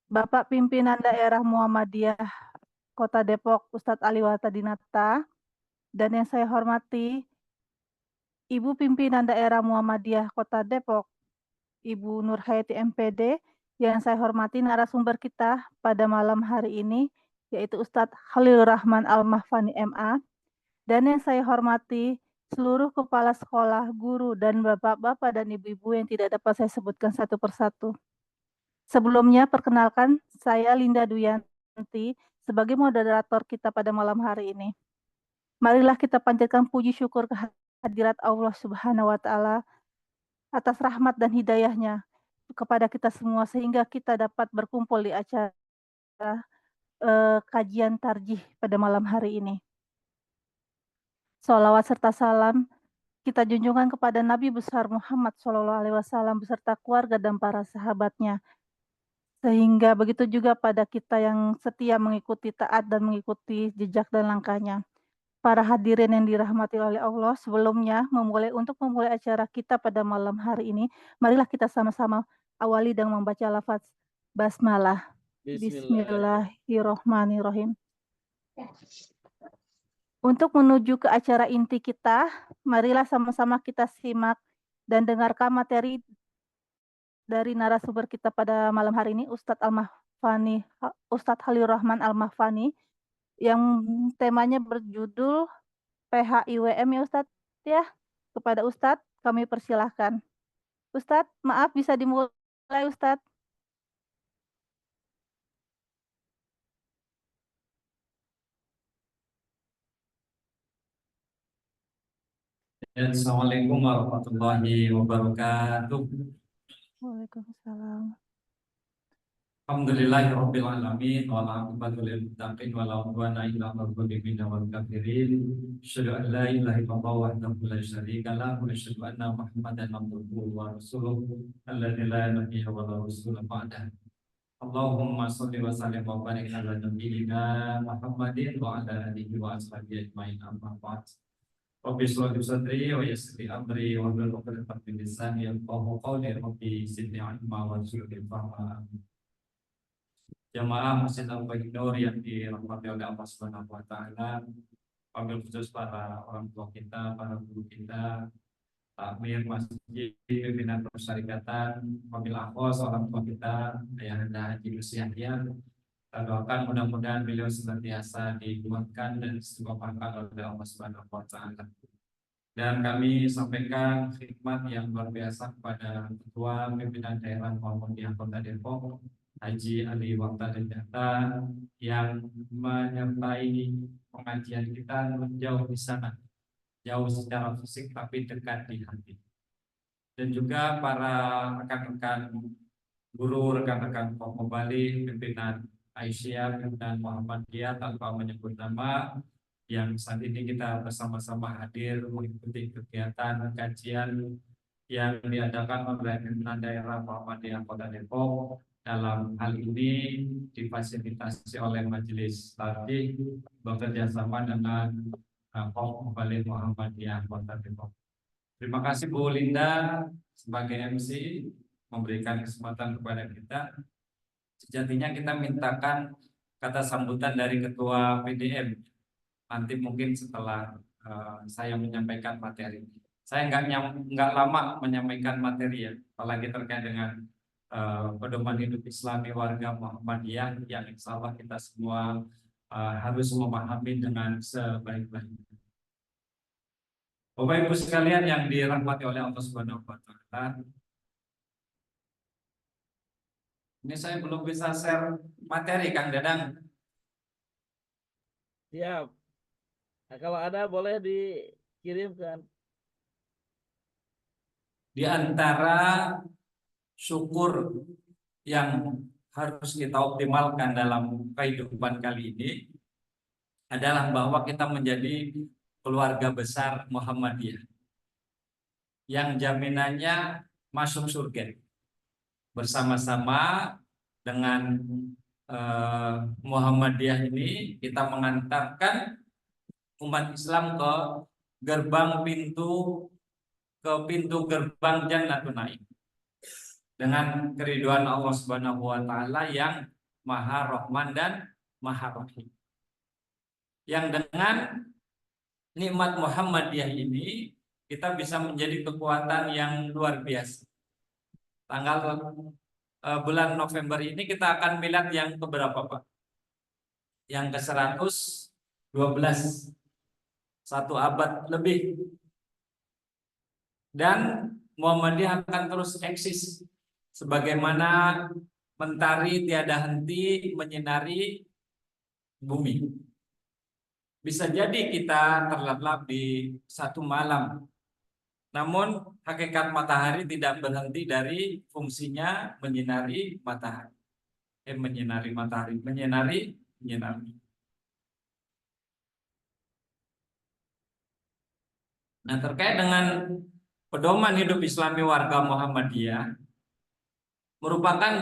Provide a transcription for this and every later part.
Bapak Pimpinan Daerah Muhammadiyah Kota Depok, Ustadz Ali Watadinata, dan yang saya hormati Ibu Pimpinan Daerah Muhammadiyah Kota Depok, Ibu Nur Hayati MPD, yang saya hormati narasumber kita pada malam hari ini, yaitu Ustadz Khalilur Rahman Al-Mahfani MA, dan yang saya hormati seluruh kepala sekolah, guru, dan bapak-bapak dan ibu-ibu yang tidak dapat saya sebutkan satu persatu. Sebelumnya, perkenalkan saya Linda Duyanti sebagai moderator kita pada malam hari ini. Marilah kita panjatkan puji syukur kehadirat Allah Subhanahu wa Ta'ala atas rahmat dan hidayahnya kepada kita semua sehingga kita dapat berkumpul di acara kajian tarjih pada malam hari ini. Sholawat serta salam kita junjungan kepada Nabi besar Muhammad SAW beserta keluarga dan para sahabatnya. Sehingga begitu juga pada kita yang setia mengikuti taat dan mengikuti jejak dan langkahnya. Para hadirin yang dirahmati oleh Allah, sebelumnya untuk memulai acara kita pada malam hari ini, marilah kita sama-sama awali dengan membaca lafaz basmalah. Bismillahirrahmanirrahim. Untuk menuju ke acara inti kita, marilah sama-sama kita simak dan dengarkan materi dari narasumber kita pada malam hari ini, Ustadz Khalilur Rahman Al-Mahfani, yang temanya berjudul PHIWM ya Ustadz ya. Kepada Ustadz kami persilahkan. Ustadz, maaf bisa dimulai Ustadz. Assalamualaikum warahmatullahi wabarakatuh. Waalaikumsalam. Alhamdulillahirabbil alamin wal aqibatu lil muttaqin wala udwana illa 'alal zalimin wal kafirin. Asyhadu an la ilaha illallah wahdahu la syarika lahu wa asyhadu anna Muhammadan abduhu wa rasuluhu alladzi la nabiyya wa la rasula ba'dahu. Allahumma shalli wa sallim wa barik ala nabiyyina Muhammadin wa ala alihi wa ashabihi ajmain amma ba'd. Rabbi shrah li sadri wa yassir li amri wa hlul 'uqdatam min lisani yafqahu qawli. Rabbi zidni 'ilma warzuqni fahma. Jamaah Masjid Al-Baqi Nur yang dirahmati oleh Allah Subhanahu wa Ta'ala, wabil khusus para orang tua kita, para guru kita, takmir masjid, pimpinan persyarikatan, wabil akhos orang tua kita, Ayahanda Haji Gus Yahya. Kita doakan mudah-mudahan beliau senantiasa dikuatkan dan disebabkan oleh Allah Subhanahu wa Ta'ala. Dan kami sampaikan khidmat yang luar biasa kepada Ketua Pimpinan Daerah Muhammadiyah Kota Depok, Haji Ali Watadinata, yang menyertai pengajian kita jauh di sana, jauh secara fisik tapi dekat di hati. Dan juga para rekan-rekan guru, rekan-rekan Pemobali, pimpinan Aisyah, pimpinan Muhammadiyah tanpa menyebut nama, yang saat ini kita bersama-sama hadir mengikuti kegiatan kajian yang diadakan oleh pimpinan daerah Muhammadiyah Kota Depok. Dalam hal ini difasilitasi oleh Majelis Tarjih bekerja sama dengan Pemobali Muhammadiyah Kota Depok. Terima kasih Bu Linda sebagai MC memberikan kesempatan kepada kita. Sejatinya kita mintakan kata sambutan dari Ketua PDM. Nanti mungkin setelah saya menyampaikan materi. Saya nggak lama menyampaikan materi ya, apalagi terkait dengan pedoman hidup Islami warga Muhammadiyah yang insya Allah kita semua harus memahami dengan sebaik-baiknya. Bapak Ibu sekalian yang dirahmati oleh Allah Subhanahu wa Ta'ala, ini saya belum bisa share materi Kang Dadang. Siap. Nah, kalau ada boleh dikirimkan. Di antara syukur yang harus kita optimalkan dalam kehidupan kali ini adalah bahwa kita menjadi keluarga besar Muhammadiyah yang jaminannya masuk surga bersama-sama dengan Muhammadiyah ini. Kita mengantarkan umat Islam ke pintu gerbang Jannatul Naim dengan keriduan Allah Subhanahu wa Ta'ala yang Maha Rahman dan Maha Rahim. Yang dengan nikmat Muhammadiyah ini kita bisa menjadi kekuatan yang luar biasa. Bulan November ini kita akan milad yang keberapa, Pak? Yang ke-112, 1 abad lebih. Dan Muhammadiyah akan terus eksis sebagaimana mentari tiada henti menyinari bumi. Bisa jadi kita terlelap di satu malam, namun hakikat matahari tidak berhenti dari fungsinya menyinari matahari. Menyinari. Nah, terkait dengan pedoman hidup Islami warga Muhammadiyah merupakan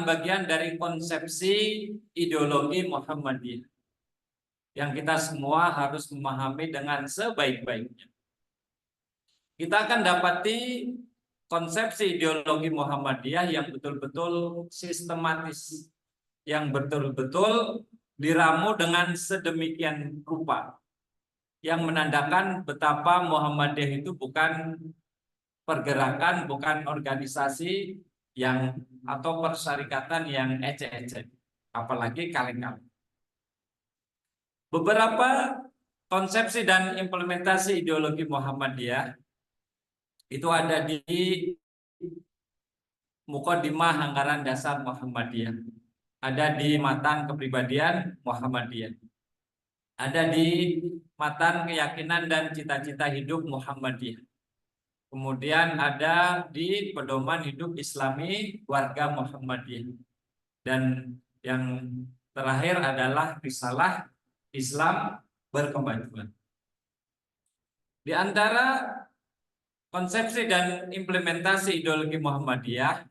bagian dari konsepsi ideologi Muhammadiyah yang kita semua harus memahami dengan sebaik-baiknya. Kita akan dapati konsepsi ideologi Muhammadiyah yang betul-betul sistematis, yang betul-betul diramu dengan sedemikian rupa, yang menandakan betapa Muhammadiyah itu bukan pergerakan, bukan organisasi yang atau persyarikatan yang ecek-ecek, apalagi kaleng-kaleng. Beberapa konsepsi dan implementasi ideologi Muhammadiyah itu ada di Muqaddimah Anggaran Dasar Muhammadiyah, ada di Matan Kepribadian Muhammadiyah, ada di Matan Keyakinan dan Cita-cita Hidup Muhammadiyah, kemudian ada di Pedoman Hidup Islami Warga Muhammadiyah, dan yang terakhir adalah Risalah Islam Berkemajuan. Di antara konsepsi dan implementasi ideologi Muhammadiyah,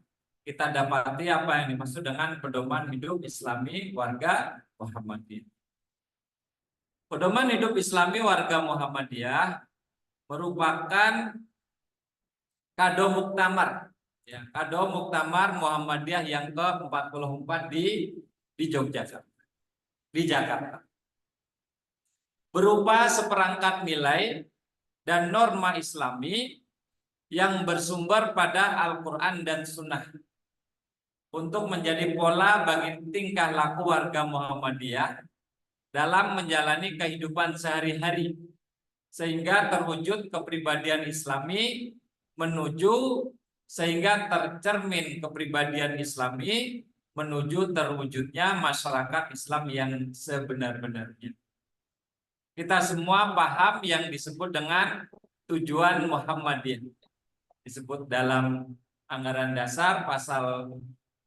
kita dapati apa yang dimaksud dengan pedoman hidup Islami warga Muhammadiyah. Pedoman hidup Islami warga Muhammadiyah merupakan kado muktamar, ya, kado muktamar Muhammadiyah yang ke-44 di Yogyakarta, di Jakarta. Berupa seperangkat nilai dan norma Islami yang bersumber pada Al-Quran dan Sunnah untuk menjadi pola bagi tingkah laku warga Muhammadiyah dalam menjalani kehidupan sehari-hari, sehingga terwujud kepribadian Islami sehingga tercermin kepribadian Islami menuju terwujudnya masyarakat Islam yang sebenar-benarnya. Kita semua paham yang disebut dengan tujuan Muhammadiyah, disebut dalam Anggaran Dasar pasal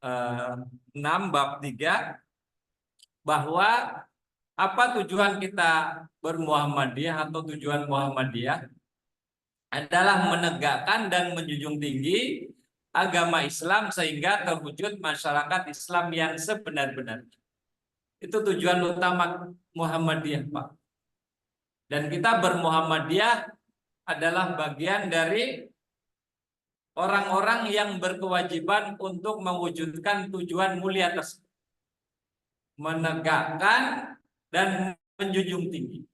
6 bab 3, bahwa apa tujuan kita bermuhammadiyah atau tujuan Muhammadiyah adalah menegakkan dan menjunjung tinggi agama Islam sehingga terwujud masyarakat Islam yang sebenar-benarnya. Itu tujuan utama Muhammadiyah, Pak. Dan kita bermuhammadiyah adalah bagian dari orang-orang yang berkewajiban untuk mewujudkan tujuan mulia tersebut, menegakkan dan menjunjung tinggi.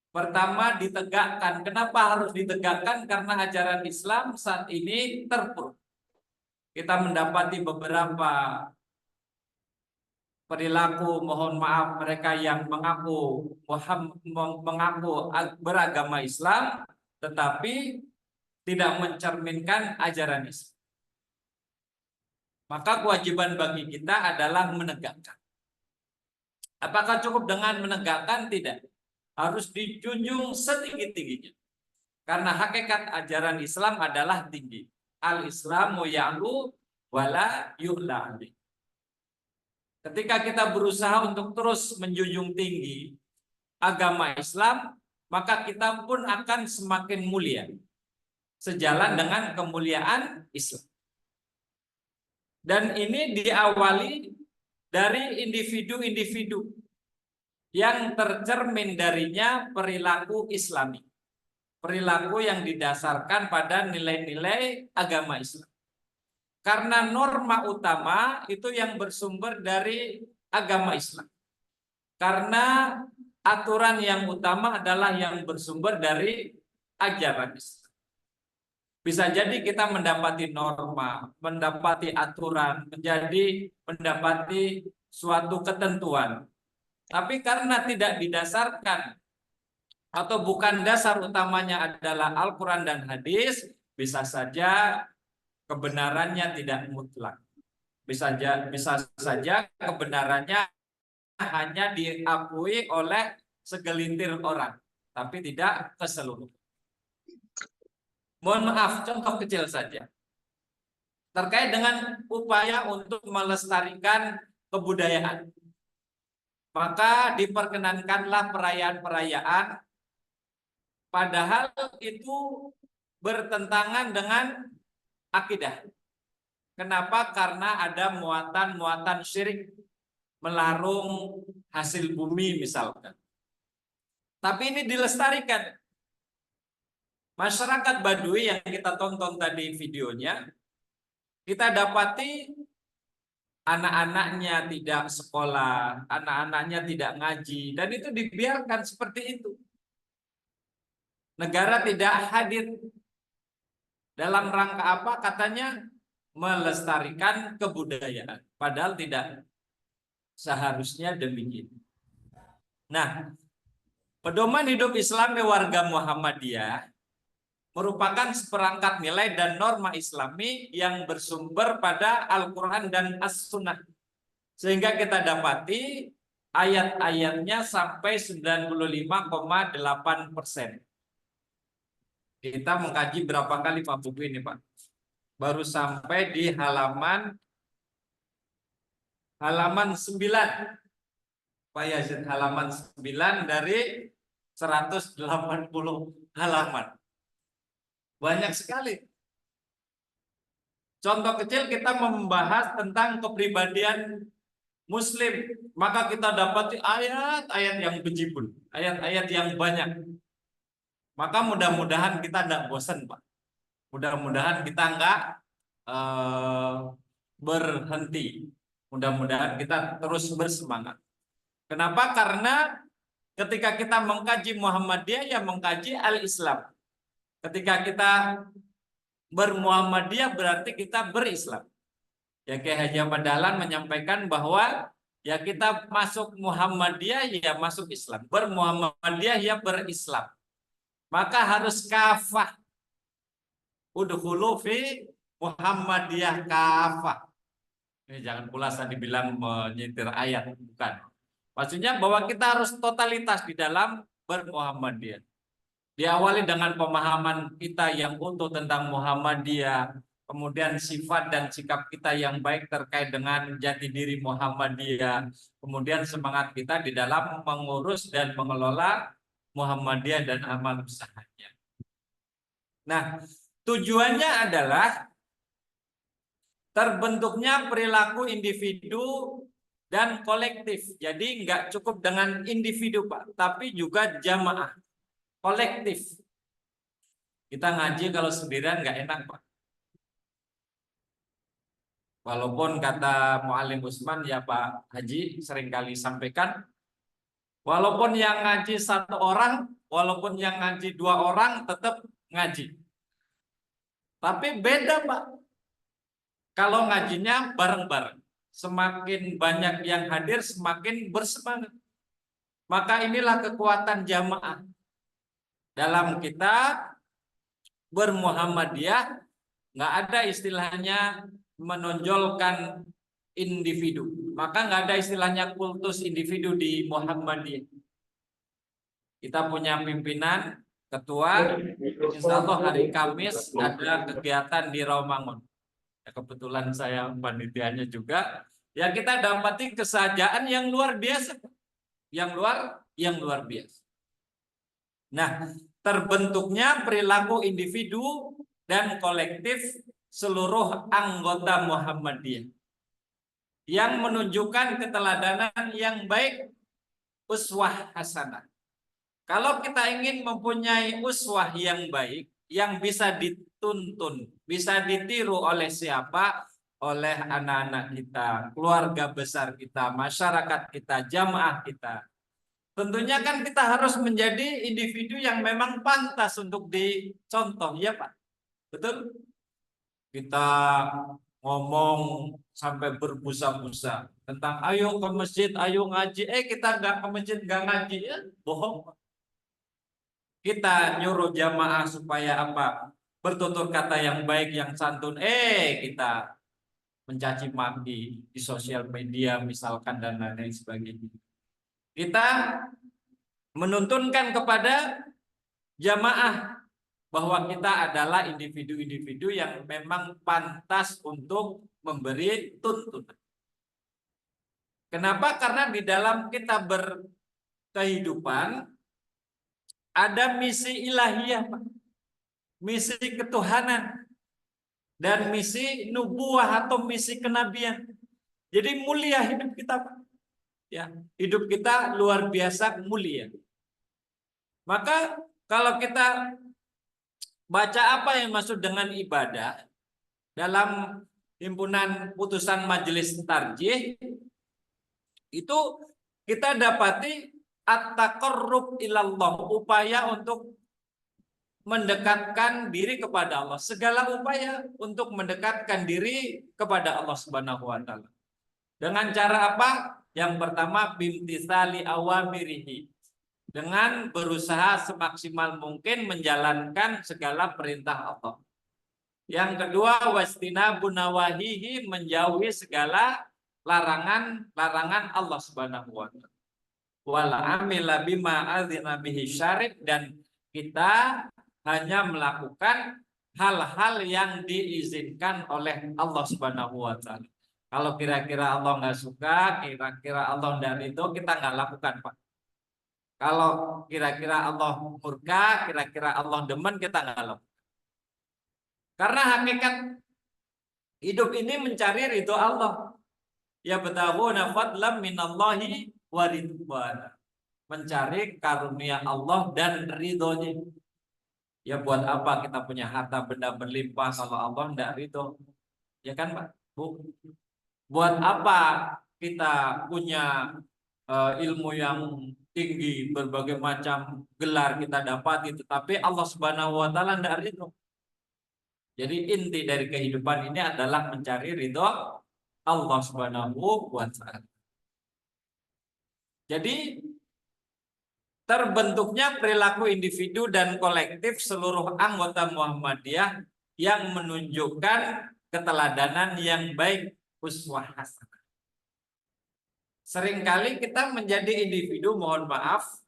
Pertama, ditegakkan. Kenapa harus ditegakkan? Karena ajaran Islam saat ini terpuruk. Kita mendapati beberapa perilaku, mohon maaf, mereka yang mengaku beragama Islam tetapi tidak mencerminkan ajaran Islam. Maka kewajiban bagi kita adalah menegakkan. Apakah cukup dengan menegakkan? Tidak. Harus dijunjung setinggi-tingginya. Karena hakikat ajaran Islam adalah tinggi. Al-Islamu ya'lu wala yu'la alaihi. Ketika kita berusaha untuk terus menjunjung tinggi agama Islam, maka kita pun akan semakin mulia, sejalan dengan kemuliaan Islam. Dan ini diawali dari individu-individu yang tercermin darinya perilaku Islami, perilaku yang didasarkan pada nilai-nilai agama Islam. Karena norma utama itu yang bersumber dari agama Islam. Karena aturan yang utama adalah yang bersumber dari ajaran Islam. Bisa jadi kita mendapati norma, mendapati aturan, mendapati suatu ketentuan. Tapi karena tidak didasarkan atau bukan dasar utamanya adalah Al-Quran dan hadis, bisa saja kebenarannya tidak mutlak. Bisa saja kebenarannya hanya diakui oleh segelintir orang, tapi tidak keseluruhan. Mohon maaf, contoh kecil saja. Terkait dengan upaya untuk melestarikan kebudayaan. Maka diperkenankanlah perayaan-perayaan, padahal itu bertentangan dengan akidah. Kenapa? Karena ada muatan-muatan syirik, melarung hasil bumi misalkan. Tapi ini dilestarikan. Masyarakat Baduy yang kita tonton tadi videonya, kita dapati anak-anaknya tidak sekolah, anak-anaknya tidak ngaji, dan itu dibiarkan seperti itu. Negara tidak hadir. Dalam rangka apa? Katanya melestarikan kebudayaan. Padahal tidak seharusnya demikian. Nah, pedoman hidup Islam warga Muhammadiyah merupakan seperangkat nilai dan norma Islami yang bersumber pada Al-Quran dan As-Sunnah. Sehingga kita dapati ayat-ayatnya sampai 95,8%. Kita mengkaji berapa kali Pak buku ini Pak? Baru sampai di halaman 9. Pak Yazid, halaman 9 dari 180 halaman. Banyak sekali. Contoh kecil, kita membahas tentang kepribadian Muslim, maka kita dapati ayat-ayat yang bejibun, ayat-ayat yang banyak. Maka mudah-mudahan kita tidak bosan, Pak. Mudah-mudahan kita enggak berhenti. Mudah-mudahan kita terus bersemangat. Kenapa? Karena ketika kita mengkaji Muhammadiyah, ya mengkaji al-Islam. Ketika kita bermuhammadiyah berarti kita berislam. Ya Kiai Haji Ahmad Dahlan menyampaikan bahwa ya kita masuk Muhammadiyah ya masuk Islam. Bermuhammadiyah ya berislam. Maka harus kafah. Udkhulu fi Muhammadiyah kafah. Ini jangan pula saya dibilang menyetir ayat, bukan. Maksudnya bahwa kita harus totalitas di dalam bermuhammadiyah. Diawali dengan pemahaman kita yang utuh tentang Muhammadiyah, kemudian sifat dan sikap kita yang baik terkait dengan jati diri Muhammadiyah, kemudian semangat kita di dalam mengurus dan mengelola Muhammadiyah dan amal usahanya. Nah, tujuannya adalah terbentuknya perilaku individu dan kolektif. Jadi nggak cukup dengan individu Pak, tapi juga jamaah. Kolektif. Kita ngaji kalau sendirian nggak enak Pak. Walaupun kata Muallim Usman ya Pak Haji seringkali sampaikan, walaupun yang ngaji 1 orang, walaupun yang ngaji 2 orang tetap ngaji. Tapi beda Pak. Kalau ngajinya bareng-bareng, semakin banyak yang hadir semakin bersemangat. Maka inilah kekuatan jamaah. Dalam kita bermuhammadiyah nggak ada istilahnya menonjolkan individu. Maka nggak ada istilahnya kultus individu di Muhammadiyah. Kita punya pimpinan, ketua. Insya Allah hari Kamis ada kegiatan di Rawamangun. Ya, kebetulan saya panitianya juga. Ya kita dapati kesajaan yang luar biasa, yang luar biasa. Nah, terbentuknya perilaku individu dan kolektif seluruh anggota Muhammadiyah yang menunjukkan keteladanan yang baik, uswah hasanah. Kalau kita ingin mempunyai uswah yang baik, yang bisa dituntun, bisa ditiru oleh siapa, oleh anak-anak kita, keluarga besar kita, masyarakat kita, jamaah kita. Tentunya kan kita harus menjadi individu yang memang pantas untuk dicontoh, ya Pak. Betul? Kita ngomong sampai berbusa-busa tentang ayo ke masjid, ayo ngaji. Kita nggak ke masjid, nggak ngaji, ya bohong. Kita nyuruh jamaah supaya apa? Bertutur kata yang baik, yang santun. Kita mencaci maki di sosial media misalkan dan lain-lain sebagainya. Kita menuntunkan kepada jamaah bahwa kita adalah individu-individu yang memang pantas untuk memberi tuntunan. Kenapa? Karena di dalam kita berkehidupan ada misi ilahiyah, Pak. Misi ketuhanan dan misi nubuah atau misi kenabian. Jadi mulia hidup kita, Pak. Ya, hidup kita luar biasa mulia. Maka kalau kita baca apa yang maksud dengan ibadah dalam himpunan putusan majelis tarjih, itu kita dapati at-taqarrub ilallah, upaya untuk mendekatkan diri kepada Allah, segala upaya untuk mendekatkan diri kepada Allah Subhanahu wa taala. Dengan cara apa? Yang pertama bimtisali awamirihi, dengan berusaha semaksimal mungkin menjalankan segala perintah Allah. Yang kedua wastinabun nawahihi, menjauhi segala larangan Allah Subhanahu wa taala. Wal amila bima adzina bihi syar'i, dan kita hanya melakukan hal-hal yang diizinkan oleh Allah Subhanahu wa taala. Kalau kira-kira Allah nggak suka, kira-kira Allah tidak ridho, kita nggak lakukan, Pak. Kalau kira-kira Allah murka, kira-kira Allah demen, kita nggak lakukan. Karena hakikat hidup ini mencari ridho Allah. Ya betaghuna fadlan minallahi wa ridwana, mencari karunia Allah dan ridhonya. Ya buat apa kita punya harta benda berlimpah kalau Allah tidak ridho? Ya kan Pak? Bu? Buat apa kita punya ilmu yang tinggi, berbagai macam gelar kita dapati, tetapi Allah Subhanahu wa taala tidak ridho? Jadi inti dari kehidupan ini adalah mencari ridho Allah Subhanahu wa taala. Jadi terbentuknya perilaku individu dan kolektif seluruh anggota Muhammadiyah yang menunjukkan keteladanan yang baik, uswah hasanah. Seringkali kita menjadi individu, mohon maaf,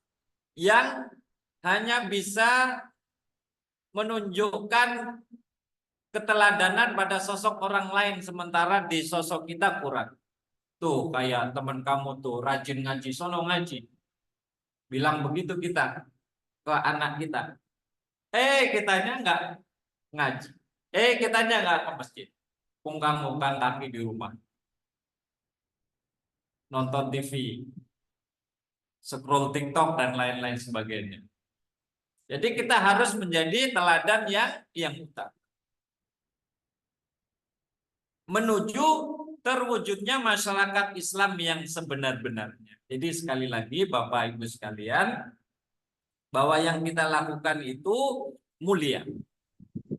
yang hanya bisa menunjukkan keteladanan pada sosok orang lain, sementara di sosok kita kurang. Tuh kayak teman kamu tuh rajin ngaji, sono ngaji. Bilang begitu kita ke anak kita. Kitanya nggak ngaji. Kitanya nggak ke masjid. Pungkang-pungkang kaki di rumah. Nonton TV. Scroll TikTok dan lain-lain sebagainya. Jadi kita harus menjadi teladan yang utama. Menuju terwujudnya masyarakat Islam yang sebenar-benarnya. Jadi sekali lagi Bapak Ibu sekalian, bahwa yang kita lakukan itu mulia.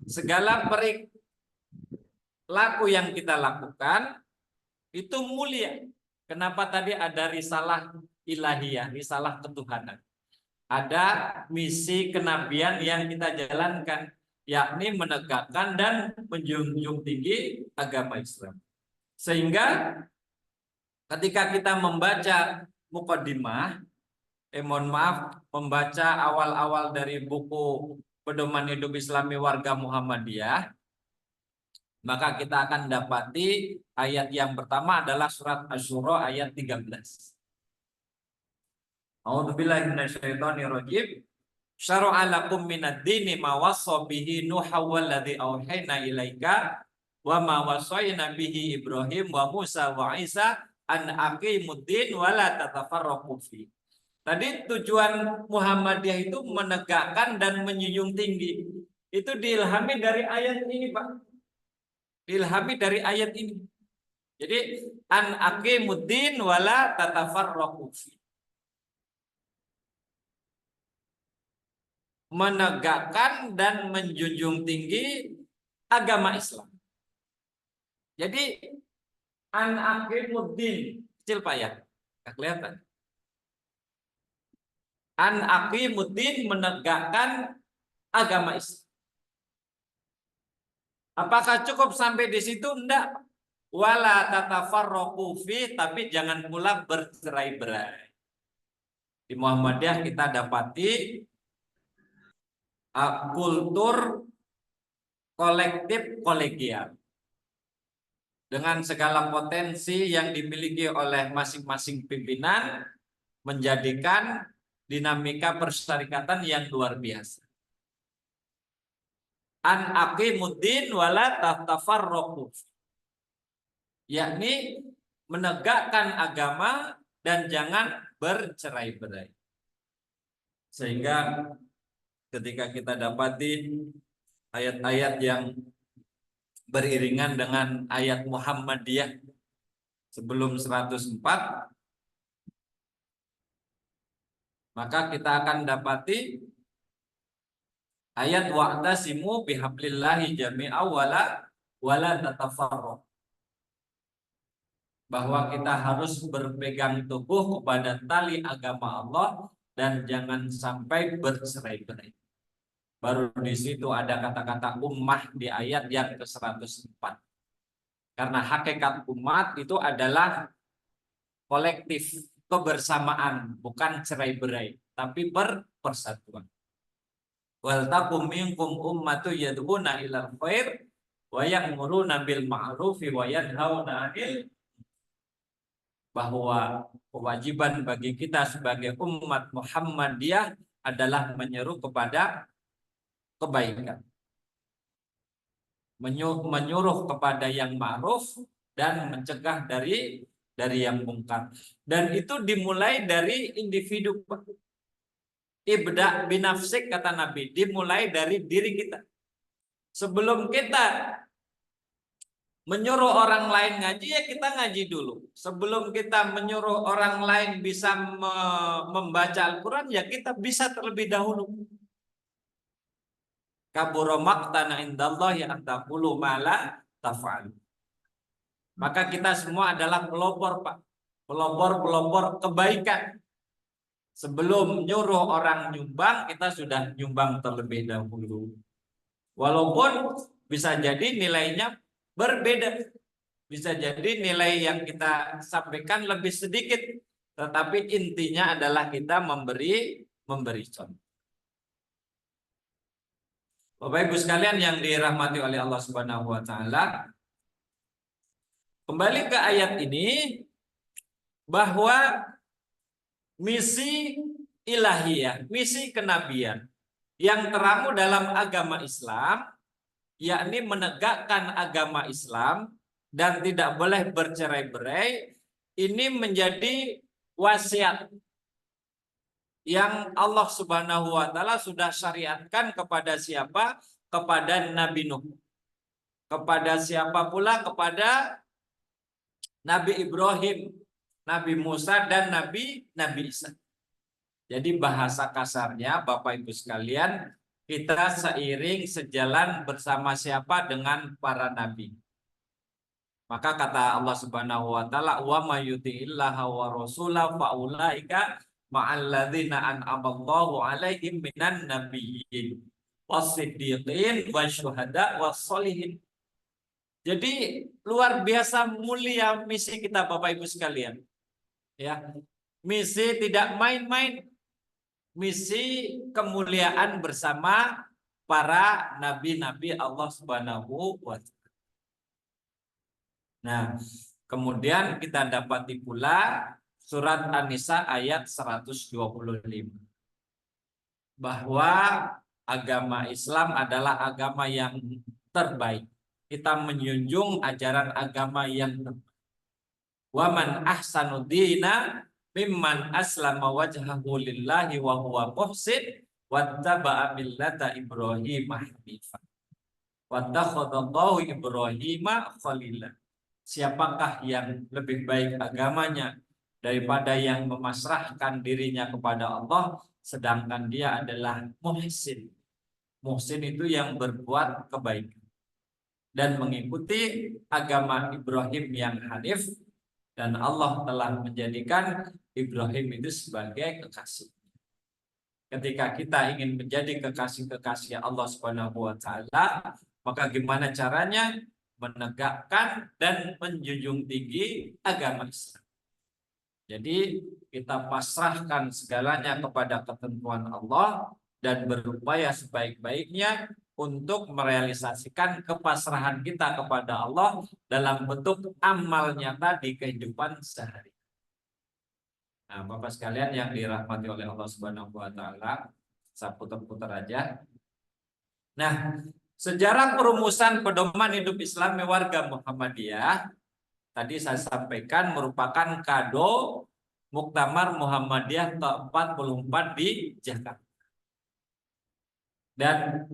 Segala perilaku yang kita lakukan itu mulia. Kenapa tadi ada risalah ilahiyah, risalah ketuhanan. Ada misi kenabian yang kita jalankan, yakni menegakkan dan menjunjung tinggi agama Islam. Sehingga ketika kita membaca muqaddimah, mohon maaf, membaca awal-awal dari buku Pedoman Hidup Islami Warga Muhammadiyah, maka kita akan dapati ayat yang pertama adalah surat Asy-Syura ayat 13. A'udzubillahi minasyaitonirrajim. Syara'a lakum minad dini ma wassa bihi Nuha walladzi auhayna ilaika wa ma wassayna bihi Ibrahim wa Musa wa Isa an aqimuddin wa la tatafarraqu fi. Tadi tujuan Muhammadiyah itu menegakkan dan menjunjung tinggi. Itu diilhami dari ayat ini, Pak. Diilhami dari ayat ini. Jadi an aqimuddin wala tatafarraqu fi. Menegakkan dan menjunjung tinggi agama Islam. Jadi an aqimuddin, kecil Pak ya, nggak kelihatan. An aqimuddin, menegakkan agama Islam. Apakah cukup sampai di situ? Enggak. Wala tatafarraqu fi, tapi jangan pula bercerai-berai. Di Muhammadiyah kita dapati kultur kolektif kolegial dengan segala potensi yang dimiliki oleh masing-masing pimpinan, menjadikan dinamika persyarikatan yang luar biasa. An aqimuddin wala tatafarraqu, yakni menegakkan agama dan jangan bercerai-berai. Sehingga ketika kita dapati ayat-ayat yang beriringan dengan ayat Muhammadiyah sebelum 104, maka kita akan dapati ayat wa'tasimu bihablillahi jami'a wala tatafarraqu, bahwa kita harus berpegang teguh kepada tali agama Allah dan jangan sampai bercerai-berai. Baru di situ ada kata-kata ummah di ayat yang ke-104. Karena hakikat umat itu adalah kolektif, kebersamaan, bukan cerai-berai, tapi persatuan. Wal takum minkum ummatu yad'una ilal khair wa ya'muruna bil ma'rufi wa yanhauna 'anil, bahwa kewajiban bagi kita sebagai umat Muhammadiyah adalah menyeru kepada kebaikan, menyuruh kepada yang ma'ruf dan mencegah dari yang mungkar. Dan itu dimulai dari individu. Ibda binafsik, kata Nabi, dimulai dari diri kita. Sebelum kita menyuruh orang lain ngaji, ya kita ngaji dulu. Sebelum kita menyuruh orang lain bisa membaca Al-Quran, ya kita bisa terlebih dahulu. Kabura maqtana indallahi an taqulu ma la taf'alu. Maka kita semua adalah pelopor, Pak. Pelopor kebaikan. Sebelum nyuruh orang nyumbang, kita sudah nyumbang terlebih dahulu. Walaupun bisa jadi nilainya berbeda. Bisa jadi nilai yang kita sampaikan lebih sedikit. Tetapi intinya adalah kita memberi contoh. Bapak Ibu sekalian yang dirahmati oleh Allah Subhanahu wa taala, kembali ke ayat ini, bahwa misi ilahiyah, misi kenabian yang teramu dalam agama Islam, yakni menegakkan agama Islam dan tidak boleh bercerai-berai, ini menjadi wasiat yang Allah Subhanahu wa taala sudah syariatkan kepada siapa? Kepada Nabi Nuh. Kepada siapa pula? Kepada Nabi Ibrahim, Nabi Musa, dan Nabi Isa. Jadi bahasa kasarnya, Bapak Ibu sekalian, kita seiring sejalan bersama siapa? Dengan para nabi. Maka kata Allah Subhanahu wa taala, wa may yuti'illaha wa rasulahu fa ulaika ma'alladzina an'amallahu 'alaihim minan nabiyyin was-siddiqin wasyuhada was-sholihin. Jadi luar biasa mulia misi kita, Bapak Ibu sekalian. Ya. Misi tidak main-main. Misi kemuliaan bersama para nabi-nabi Allah Subhanahu wa taala. Nah, kemudian kita dapati pula surat An-Nisa ayat 125. Bahwa agama Islam adalah agama yang terbaik. Kita menjunjung ajaran agama yang terbaik. Wa man ahsanu dina mimman aslama wajhahu lillahi wa huwa muhsin wattaba'a millata Ibrahim hanifan. Wattakhadallahu Ibrahima khalila. Siapakah yang lebih baik agamanya daripada yang memasrahkan dirinya kepada Allah, sedangkan dia adalah muhsin. Muhsin itu yang berbuat kebaikan dan mengikuti agama Ibrahim yang hanif, dan Allah telah menjadikan Ibrahim itu sebagai kekasih. Ketika kita ingin menjadi kekasih-kekasih Allah Subhanahu wa taala, maka gimana caranya? Menegakkan dan menjunjung tinggi agama Islam. Jadi kita pasrahkan segalanya kepada ketentuan Allah dan berupaya sebaik-baiknya untuk merealisasikan kepasrahan kita kepada Allah dalam bentuk amal nyata di kehidupan sehari. Nah, Bapak sekalian yang dirahmati oleh Allah Subhanahu wa taala, saya putar-putar aja. Nah, sejarah perumusan pedoman hidup Islam warga Muhammadiyah tadi saya sampaikan merupakan kado Muktamar Muhammadiyah ke-44 di Jakarta. Dan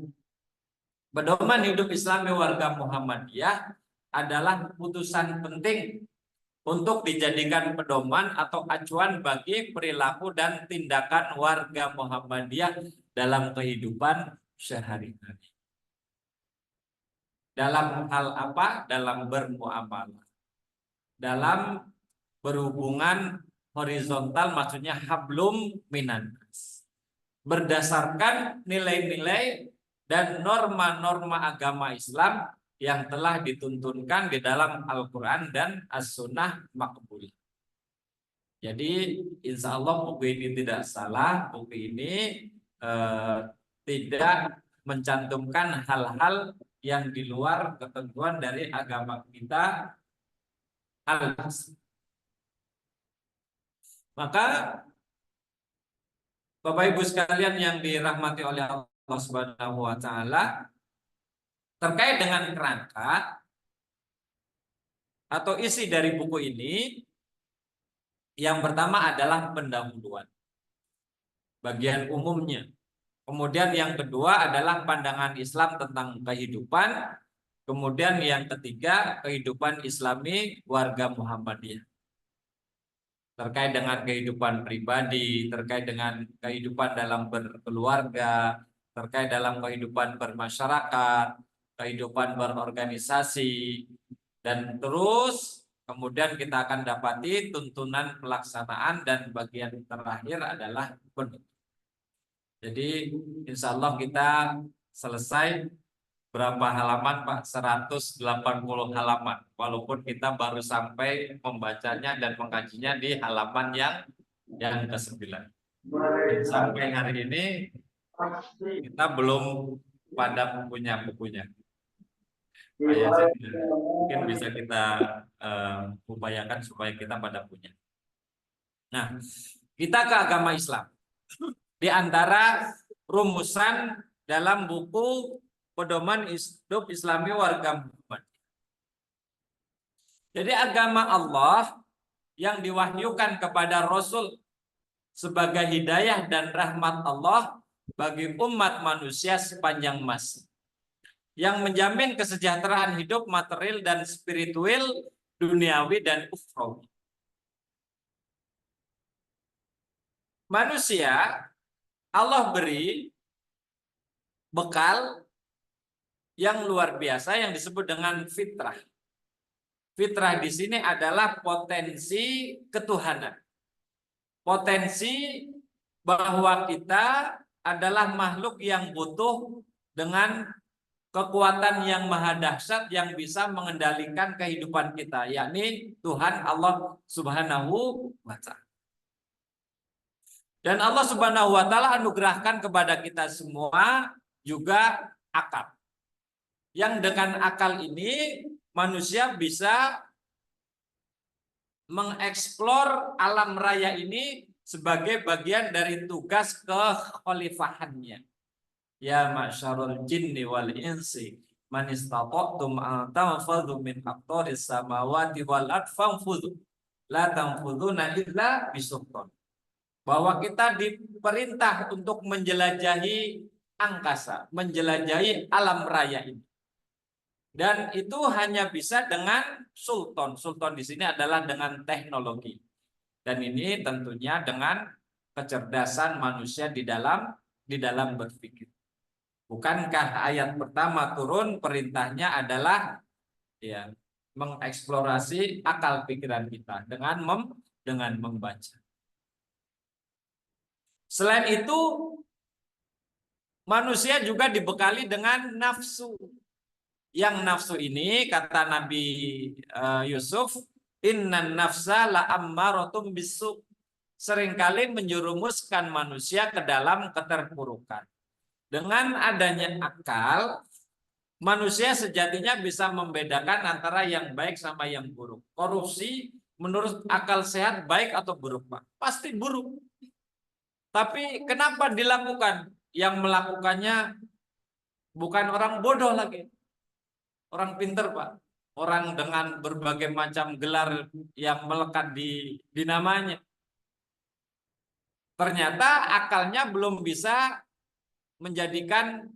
pedoman hidup Islam warga Muhammadiyah adalah putusan penting untuk dijadikan pedoman atau acuan bagi perilaku dan tindakan warga Muhammadiyah dalam kehidupan sehari-hari. Dalam hal apa? Dalam bermuamalah. Dalam berhubungan horizontal, maksudnya hablum minannas. Berdasarkan nilai-nilai dan norma-norma agama Islam yang telah dituntunkan di dalam Al-Quran dan As-Sunnah Maqbulah. Jadi insya Allah buku ini tidak salah. Buku ini tidak mencantumkan hal-hal yang di luar ketentuan dari agama kita. Maka Bapak Ibu sekalian yang dirahmati oleh Allah Subhanahu wa taala, terkait dengan kerangka atau isi dari buku ini, yang pertama adalah pendahuluan, bagian umumnya. Kemudian yang kedua adalah pandangan Islam tentang kehidupan. Kemudian yang ketiga, kehidupan Islami warga Muhammadiyah. Terkait dengan kehidupan pribadi, terkait dengan kehidupan dalam berkeluarga, terkait dalam kehidupan bermasyarakat, kehidupan berorganisasi, dan terus kemudian kita akan dapati tuntunan pelaksanaan, dan bagian terakhir adalah penutup. Jadi insya Allah kita selesai berapa halaman Pak? 180 halaman. Walaupun kita baru sampai membacanya dan mengkajinya di halaman yang ke-9. Sampai hari ini kita belum pada punya bukunya. Mungkin bisa kita upayakan supaya kita pada punya. Nah, kita ke agama Islam. Di antara rumusan dalam buku Pedoman Hidup Islami Warga Muhammad. Jadi agama Allah yang diwahyukan kepada Rasul sebagai hidayah dan rahmat Allah bagi umat manusia sepanjang masa, yang menjamin kesejahteraan hidup material dan spiritual, duniawi dan ukhrawi. Manusia Allah beri bekal yang luar biasa yang disebut dengan fitrah. Fitrah di sini adalah potensi ketuhanan. Potensi bahwa kita adalah makhluk yang butuh dengan kekuatan yang maha dahsyat yang bisa mengendalikan kehidupan kita, yakni Tuhan Allah Subhanahu wa taala. Dan Allah Subhanahu wa taala anugerahkan kepada kita semua juga akal. Yang dengan akal ini manusia bisa mengeksplor alam raya ini sebagai bagian dari tugas kekhalifahannya. Ya ma'syarul jinni wal insi man istata'tum an tanfudhu min aqtaris samawati wal ardh fanfudhu la tanfudhuna illa bisultan. Bahwa kita diperintah untuk menjelajahi angkasa, menjelajahi alam raya ini. Dan itu hanya bisa dengan sultan. Sultan di sini adalah dengan teknologi. Dan ini tentunya dengan kecerdasan manusia di dalam berpikir. Bukankah ayat pertama turun perintahnya adalah ya mengeksplorasi akal pikiran kita dengan membaca. Selain itu, manusia juga dibekali dengan nafsu. Yang nafsu ini kata Nabi Yusuf, innan nafsa la ammaratum bisu. Seringkali menjerumuskan manusia ke dalam keterpurukan. Dengan adanya akal, manusia sejatinya bisa membedakan antara yang baik sama yang buruk. Korupsi menurut akal sehat baik atau buruk, Pak? Pasti buruk. Tapi kenapa dilakukan? Yang melakukannya bukan orang bodoh lagi. Orang pinter, Pak. Orang dengan berbagai macam gelar yang melekat di namanya. Ternyata akalnya belum bisa menjadikan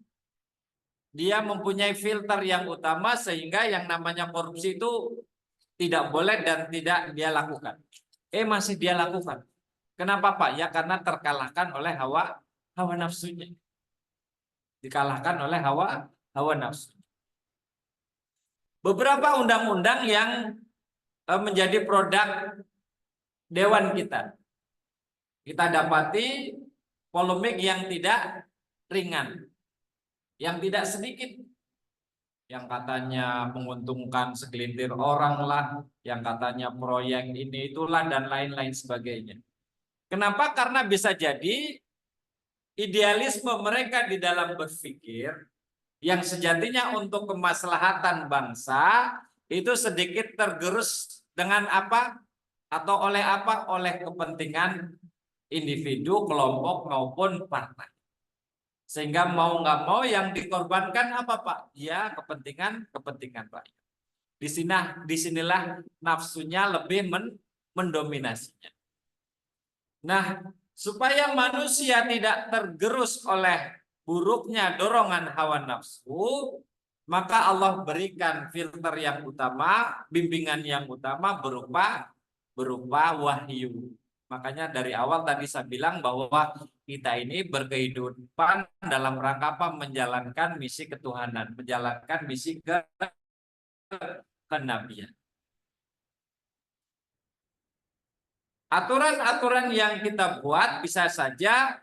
dia mempunyai filter yang utama sehingga yang namanya korupsi itu tidak boleh dan tidak dia lakukan. Masih dia lakukan. Kenapa, Pak? Ya karena terkalahkan oleh hawa nafsunya. Dikalahkan oleh hawa nafsu. Beberapa undang-undang yang menjadi produk dewan kita. Kita dapati polemik yang tidak ringan. Yang tidak sedikit. Yang katanya menguntungkan segelintir orang lah. Yang katanya proyek ini itulah dan lain-lain sebagainya. Kenapa? Karena bisa jadi idealisme mereka di dalam berpikir yang sejatinya untuk kemaslahatan bangsa itu sedikit tergerus dengan apa atau oleh apa? Oleh kepentingan individu, kelompok maupun partai. Sehingga mau nggak mau yang dikorbankan apa, Pak? Ya kepentingan rakyat. Disinilah nafsunya lebih mendominasinya. Nah, supaya manusia tidak tergerus oleh buruknya dorongan hawa nafsu, maka Allah berikan filter yang utama, bimbingan yang utama berupa wahyu. Makanya dari awal tadi saya bilang bahwa kita ini berkehidupan dalam rangka apa? Menjalankan misi ketuhanan, menjalankan misi kenabian. Aturan-aturan yang kita buat bisa saja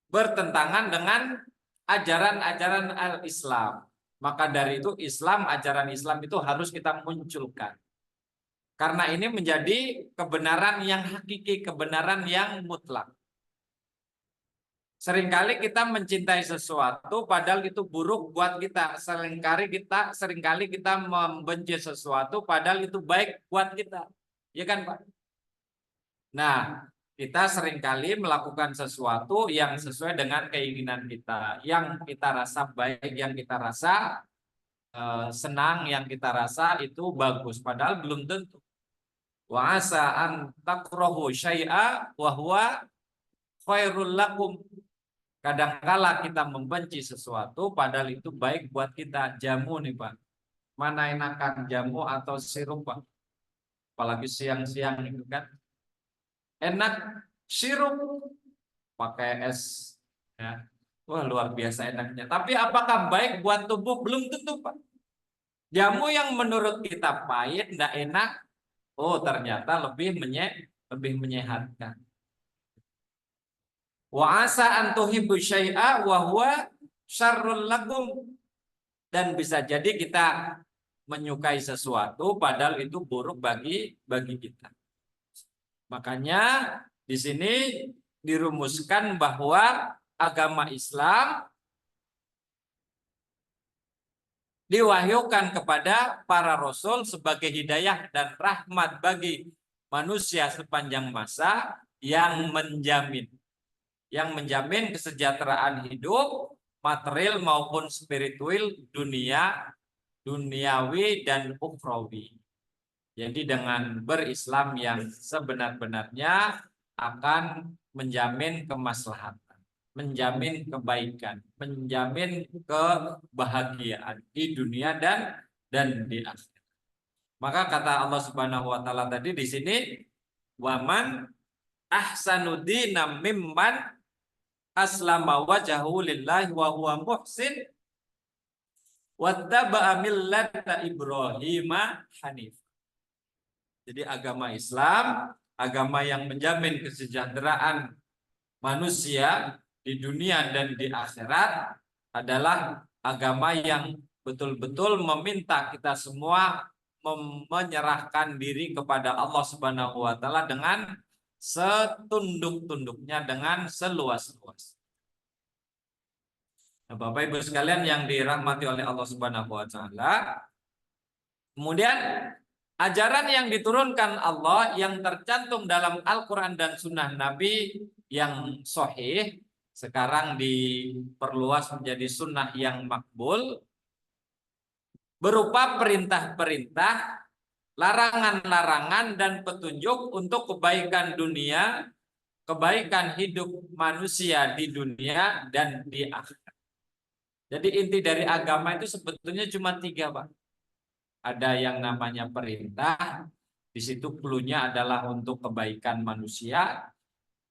bertentangan dengan ajaran-ajaran al-Islam. Maka dari itu ajaran Islam itu harus kita munculkan. Karena ini menjadi kebenaran yang hakiki, kebenaran yang mutlak. Seringkali kita mencintai sesuatu padahal itu buruk buat kita. Seringkali kita membenci sesuatu padahal itu baik buat kita. Ya kan, Pak? Nah, kita seringkali melakukan sesuatu yang sesuai dengan keinginan kita, yang kita rasa baik, yang kita rasa senang, yang kita rasa itu bagus, padahal belum tentu. Wa asa an takrahu syai'a wa huwa khairul lakum. Kadangkala kita membenci sesuatu padahal itu baik buat kita. Jamu nih, Pak. Mana enakan jamu atau sirup, Pak? Apalagi siang-siang itu kan. Enak sirup pakai es ya. Wah, luar biasa enaknya. Tapi apakah baik buat tubuh? Belum tentu, Pak. Jamu yang menurut kita pahit, enggak enak, ternyata lebih menyehatkan. Wa asa an tuhibbu syai'a wa huwa syarrul lakum. Dan bisa jadi kita menyukai sesuatu padahal itu buruk bagi kita. Makanya di sini dirumuskan bahwa agama Islam diwahyukan kepada para rasul sebagai hidayah dan rahmat bagi manusia sepanjang masa yang menjamin kesejahteraan hidup material maupun spiritual, duniawi dan ukhrawi. Jadi dengan berislam yang sebenar-benarnya akan menjamin kemaslahatan. menjamin kebaikan, menjamin kebahagiaan di dunia dan di akhirat. Maka kata Allah Subhanahu wa taala tadi di sini, waman ahsanu dinam mimman aslama wajhahu lillahi wa huwa muhsin wattaba'a millata Ibrahima hanif. Jadi agama Islam, agama yang menjamin kesejahteraan manusia di dunia dan di akhirat, adalah agama yang betul-betul meminta kita semua menyerahkan diri kepada Allah Subhanahu wa taala dengan setunduk-tunduknya, dengan seluas-luas. Nah, Bapak Ibu sekalian yang dirahmati oleh Allah Subhanahu wa taala, kemudian ajaran yang diturunkan Allah yang tercantum dalam Al-Quran dan Sunnah Nabi yang sahih sekarang diperluas menjadi sunnah yang makbul, berupa perintah-perintah, larangan-larangan, dan petunjuk untuk kebaikan dunia, kebaikan hidup manusia di dunia dan di akhirat. Jadi inti dari agama itu sebetulnya cuma 3, Pak. Ada yang namanya perintah, di situ cluenya adalah untuk kebaikan manusia.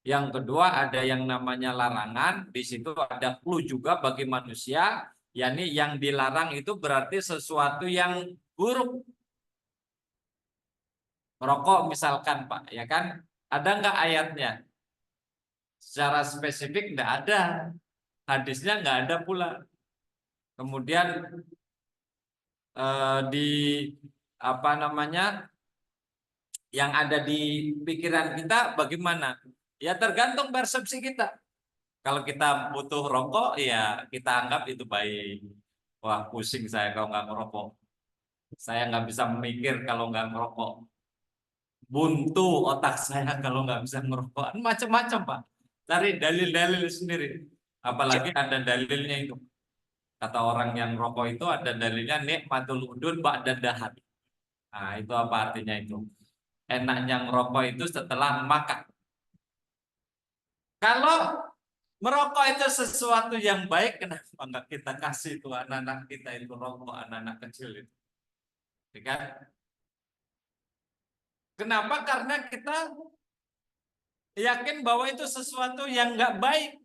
Yang kedua ada yang namanya larangan, di situ ada clue juga bagi manusia, yakni yang dilarang itu berarti sesuatu yang buruk. Merokok misalkan, Pak, ya kan? Ada nggak ayatnya? Secara spesifik nggak ada, hadisnya nggak ada pula. Kemudian di apa namanya, yang ada di pikiran kita bagaimana? Ya tergantung persepsi kita. Kalau kita butuh rokok, ya kita anggap itu baik. Wah, pusing saya kalau nggak ngerokok. Saya nggak bisa memikir kalau nggak ngerokok. Buntu otak saya kalau nggak bisa ngerokok. Macam-macam, Pak. Cari dalil-dalil sendiri. Apalagi ada dalilnya itu. Kata orang yang rokok itu ada dalilnya nikmatul udun ba'da dahar. Nah, itu apa artinya itu? Enaknya ngerokok itu setelah makan. Kalau merokok itu sesuatu yang baik, kenapa enggak kita kasih itu anak-anak kita itu rokok, anak-anak kecil itu? Ya kan? Kenapa? Karena kita yakin bahwa itu sesuatu yang enggak baik.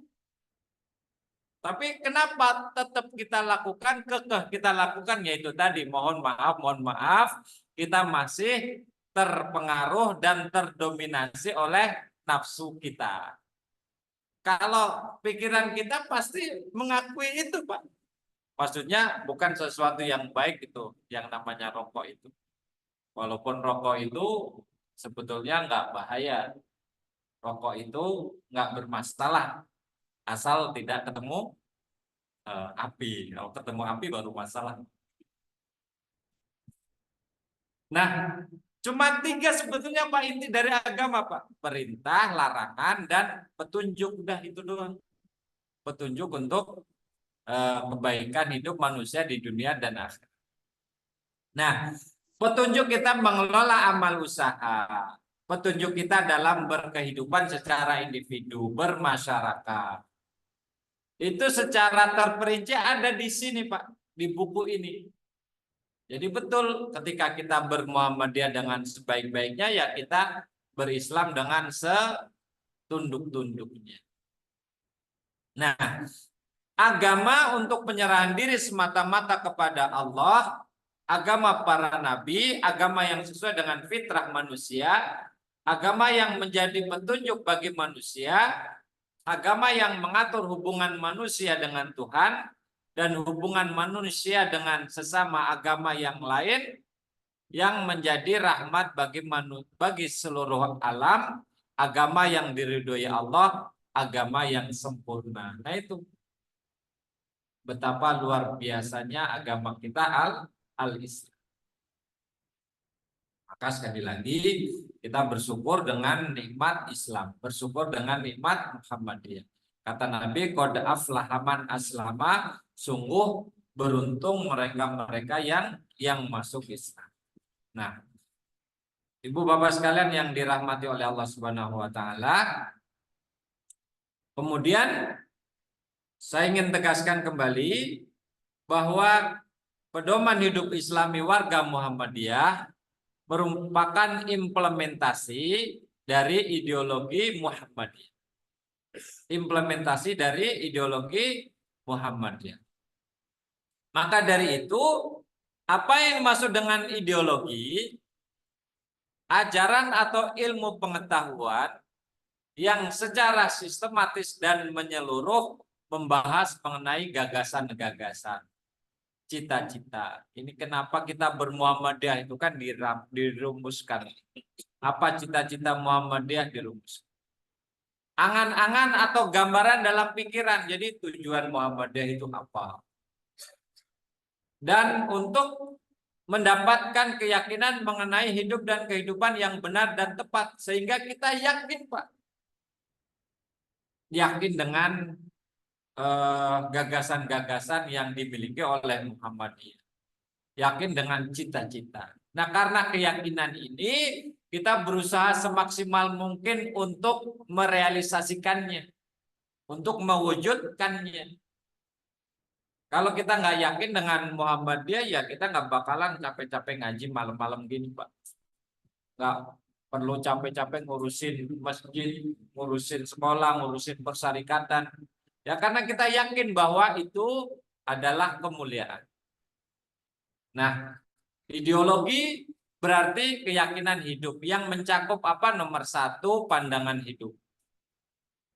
Tapi kenapa tetap kita lakukan, kekeh kita lakukan, yaitu tadi mohon maaf, kita masih terpengaruh dan terdominasi oleh nafsu kita. Kalau pikiran kita pasti mengakui itu, Pak. Maksudnya bukan sesuatu yang baik itu, yang namanya rokok itu. Walaupun rokok itu sebetulnya nggak bahaya. Rokok itu nggak bermasalah, asal tidak ketemu api. Kalau ketemu api baru masalah. Nah, cuma 3 sebetulnya Pak inti dari agama, Pak. Perintah, larangan, dan petunjuk. Udah itu doang. Petunjuk untuk kebaikan hidup manusia di dunia dan akhirat. Nah, petunjuk kita mengelola amal usaha. Petunjuk kita dalam berkehidupan secara individu, bermasyarakat. Itu secara terperinci ada di sini, Pak, di buku ini. Jadi betul ketika kita bermuhammadiyah dengan sebaik-baiknya, ya kita berislam dengan setunduk-tunduknya. Nah, agama untuk penyerahan diri semata-mata kepada Allah, agama para nabi, agama yang sesuai dengan fitrah manusia, agama yang menjadi petunjuk bagi manusia, agama yang mengatur hubungan manusia dengan Tuhan, dan hubungan manusia dengan sesama agama yang lain, yang menjadi rahmat bagi seluruh alam, agama yang diridhoi Allah, agama yang sempurna. Nah itu betapa luar biasanya agama kita al-Islam. Maka sekali lagi kita bersyukur dengan nikmat Islam, bersyukur dengan nikmat Muhammadiyah. Kata Nabi, qad aflaha man aslama, sungguh beruntung mereka-mereka yang masuk Islam. Nah, Ibu Bapak sekalian yang dirahmati oleh Allah Subhanahu wa taala, kemudian Saya ingin tegaskan kembali bahwa pedoman hidup Islami warga Muhammadiyah merupakan implementasi dari ideologi Muhammadiyah. Implementasi dari ideologi Muhammadiyah. Maka dari itu, apa yang dimaksud dengan ideologi? Ajaran atau ilmu pengetahuan yang secara sistematis dan menyeluruh membahas mengenai gagasan-gagasan, cita-cita. Ini kenapa kita bermuhammadiyah itu kan dirumuskan. Apa cita-cita Muhammadiyah dirumuskan? Angan-angan atau gambaran dalam pikiran. Jadi tujuan Muhammadiyah itu apa? Dan untuk mendapatkan keyakinan mengenai hidup dan kehidupan yang benar dan tepat. Sehingga kita yakin, Pak. Yakin dengan gagasan-gagasan yang dimiliki oleh Muhammadiyah. Yakin dengan cita-cita. Nah, karena keyakinan ini, kita berusaha semaksimal mungkin untuk merealisasikannya. Untuk mewujudkannya. Kalau kita nggak yakin dengan Muhammadiyah, ya kita nggak bakalan capek-capek ngaji malam-malam gini, Pak. Nggak perlu capek-capek ngurusin masjid, ngurusin sekolah, ngurusin persyarikatan. Ya karena kita yakin bahwa itu adalah kemuliaan. Nah, ideologi berarti keyakinan hidup yang mencakup apa? Nomor satu, pandangan hidup.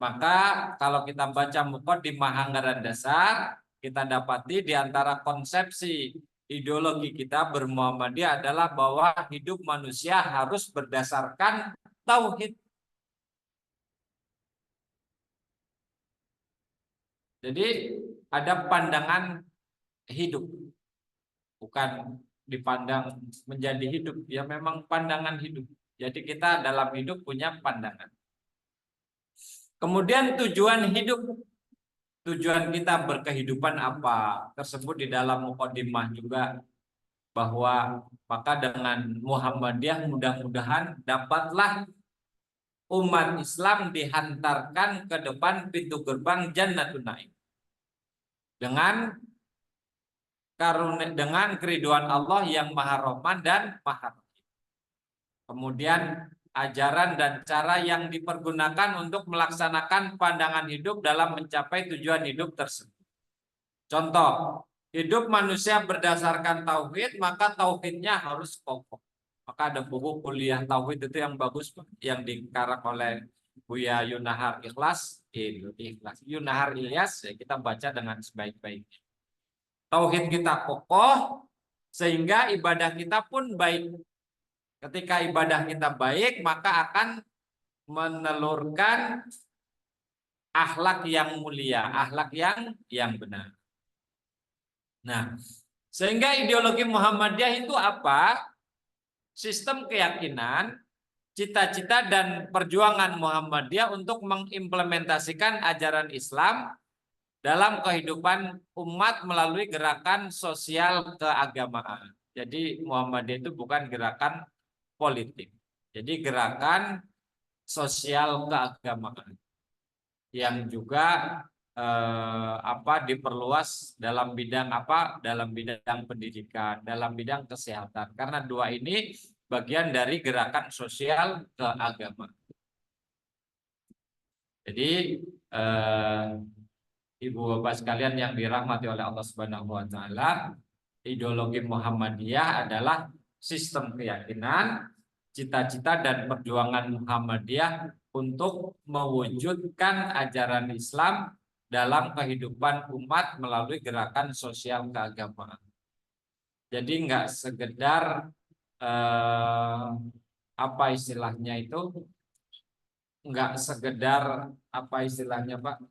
Maka kalau kita baca Muqaddimah Anggaran Dasar, kita dapati di antara konsepsi ideologi kita bermuhammadiyah adalah bahwa hidup manusia harus berdasarkan tauhid. Jadi ada pandangan hidup, bukan dipandang menjadi hidup, ya memang pandangan hidup. Jadi kita dalam hidup punya pandangan. Kemudian tujuan hidup. Tujuan kita berkehidupan apa? Tersebut di dalam Muqaddimah juga, bahwa maka dengan Muhammadiyah mudah-mudahan dapatlah umat Islam dihantarkan ke depan pintu gerbang Jannatun Naim dengan karunia, dengan keriduan Allah yang Maha Rahman dan Maha Rahim. Kemudian ajaran dan cara yang dipergunakan untuk melaksanakan pandangan hidup dalam mencapai tujuan hidup tersebut. Contoh, hidup manusia berdasarkan tauhid, maka tauhidnya harus kokoh. Maka ada buku kuliah tauhid itu yang bagus, yang dikarang oleh Buya Yunahar Ikhlas, Yunahar Ilyas, ya kita baca dengan sebaik-baiknya. Tauhid kita kokoh, sehingga ibadah kita pun baik. Ketika ibadah kita baik, maka akan menelurkan akhlak yang mulia, akhlak yang benar. Nah, sehingga ideologi Muhammadiyah itu apa? Sistem keyakinan, cita-cita dan perjuangan Muhammadiyah untuk mengimplementasikan ajaran Islam dalam kehidupan umat melalui gerakan sosial keagamaan. Jadi Muhammadiyah itu bukan gerakan politik. Jadi gerakan sosial keagamaan yang juga diperluas dalam bidang apa? Dalam bidang pendidikan, dalam bidang kesehatan. Karena dua ini bagian dari gerakan sosial keagamaan. Jadi Ibu Bapak sekalian yang dirahmati oleh Allah Subhanahu wa taala, ideologi Muhammadiyah adalah sistem keyakinan, cita-cita dan perjuangan Muhammadiyah untuk mewujudkan ajaran Islam dalam kehidupan umat melalui gerakan sosial keagamaan. Jadi nggak sekedar apa istilahnya itu, nggak sekedar apa istilahnya Pak,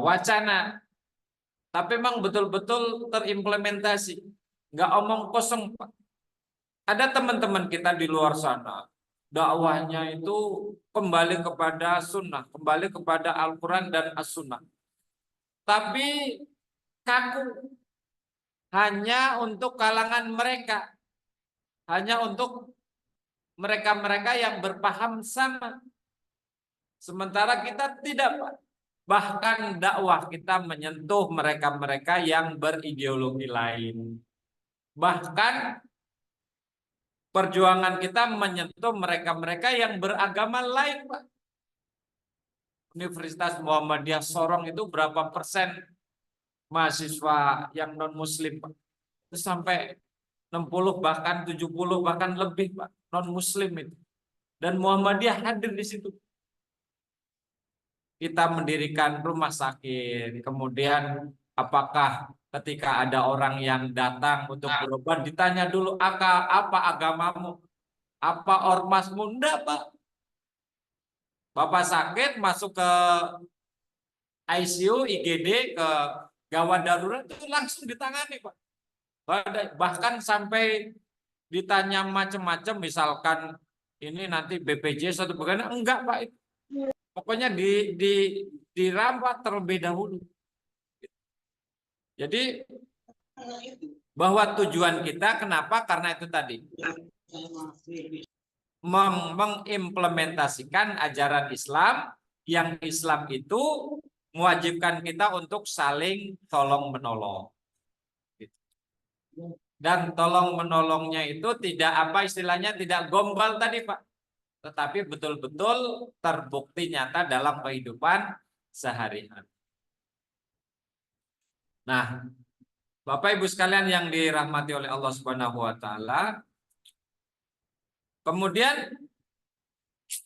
wacana, tapi memang betul-betul terimplementasi, nggak omong kosong Pak. Ada teman-teman kita di luar sana, dakwahnya itu kembali kepada sunnah, kembali kepada Al-Quran dan As-Sunnah. Tapi kaku, hanya untuk kalangan mereka, hanya untuk mereka-mereka yang berpaham sama. Sementara kita tidak Pak. Bahkan dakwah kita menyentuh mereka-mereka yang berideologi lain. Bahkan perjuangan kita menyentuh mereka-mereka yang beragama lain, Pak. Universitas Muhammadiyah Sorong itu berapa persen mahasiswa yang non-muslim, Pak? Itu sampai 60 bahkan 70 bahkan lebih, Pak, non-muslim itu. Dan Muhammadiyah hadir di situ. Kita mendirikan rumah sakit, kemudian apakah ketika ada orang yang datang untuk berobat ditanya dulu apa agamamu, apa ormasmu? Enggak, Pak. Bapak sakit masuk ke ICU, IGD, ke gawat darurat itu langsung ditangani, Pak. Bahkan sampai ditanya macam-macam, misalkan ini nanti BPJS atau bagaimana, enggak, Pak. Pokoknya dirawat terlebih dahulu. Jadi bahwa tujuan kita kenapa? Karena itu tadi mengimplementasikan ajaran Islam, yang Islam itu mewajibkan kita untuk saling tolong menolong. Dan tolong menolongnya itu tidak apa istilahnya, tidak gombal tadi, Pak, tetapi betul-betul terbukti nyata dalam kehidupan sehari-hari. Nah, Bapak Ibu sekalian yang dirahmati oleh Allah Subhanahu wa taala, kemudian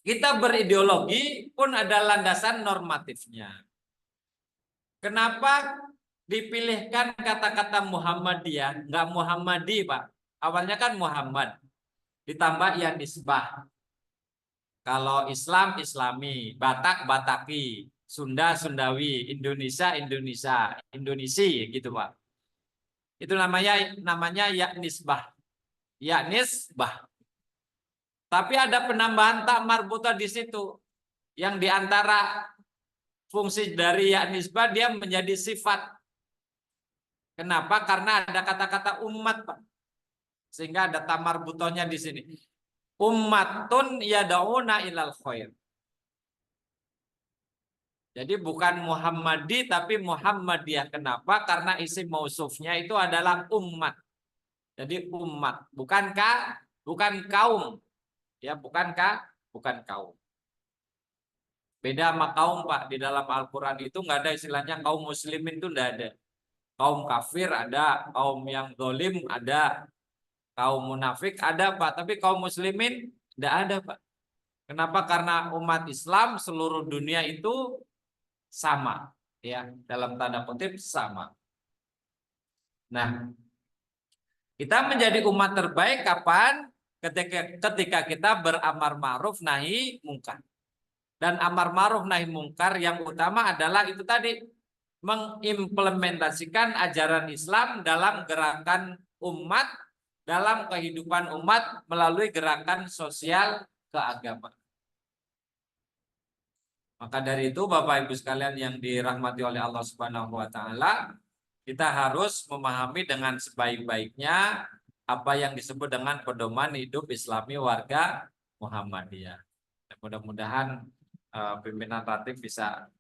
kita berideologi pun ada landasan normatifnya. Kenapa dipilihkan kata-kata Muhammadiyah, enggak Muhammadi, Pak? Awalnya kan Muhammad, ditambah ya nisbah. Kalau Islam Islami, Batak Bataki, Sunda Sundawi, Indonesia Indonesia, Indonesi gitu, Pak. Itu namanya ya nisbah. Ya nisbah. Tapi ada penambahan tak marbuta di situ. Yang diantara fungsi dari ya nisbah dia menjadi sifat. Kenapa? Karena ada kata-kata umat, Pak. Sehingga ada tamar butonya di sini. Ummatun yad'una ilal khair. Jadi bukan Muhammadi tapi Muhammadiyah. Kenapa? Karena isim mausufnya itu adalah umat. Jadi umat, bukan kaum. Ya, bukan kaum. Beda sama kaum, Pak. Di dalam Al-Qur'an itu nggak ada istilahnya kaum muslimin, itu nggak ada. Kaum kafir ada, kaum yang zalim ada, kaum munafik ada, Pak. Tapi kaum muslimin nggak ada, Pak. Kenapa? Karena umat Islam seluruh dunia itu sama, ya, dalam tanda kutip sama. Nah, kita menjadi umat terbaik kapan? Ketika kita beramar ma'ruf nahi mungkar. Dan amar ma'ruf nahi mungkar yang utama adalah itu tadi, mengimplementasikan ajaran Islam dalam gerakan umat, dalam kehidupan umat melalui gerakan sosial keagamaan. Maka dari itu Bapak Ibu sekalian yang dirahmati oleh Allah Subhanahu wa taala, kita harus memahami dengan sebaik-baiknya apa yang disebut dengan pedoman hidup Islami warga Muhammadiyah. Mudah-mudahan pimpinan Ratib bisa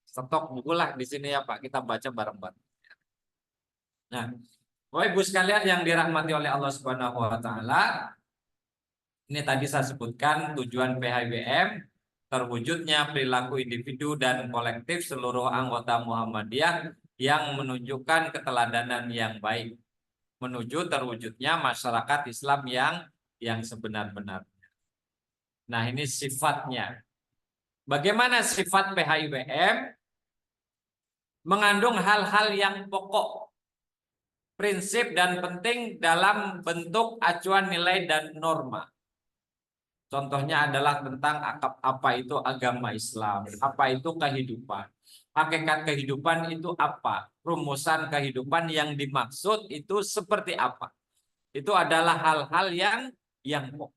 stok buku lah di sini ya, Pak, kita baca bareng-bareng. Nah, Bapak Ibu sekalian yang dirahmati oleh Allah Subhanahu wa taala, ini tadi saya sebutkan tujuan PHBM, terwujudnya perilaku individu dan kolektif seluruh anggota Muhammadiyah yang menunjukkan keteladanan yang baik menuju terwujudnya masyarakat Islam yang sebenar-benarnya. Nah, ini sifatnya. Bagaimana sifat PHBM? Mengandung hal-hal yang pokok, prinsip dan penting dalam bentuk acuan nilai dan norma. Contohnya adalah tentang apa itu agama Islam, apa itu kehidupan. Hakikat kehidupan itu apa? Rumusan kehidupan yang dimaksud itu seperti apa? Itu adalah hal-hal yang pokok.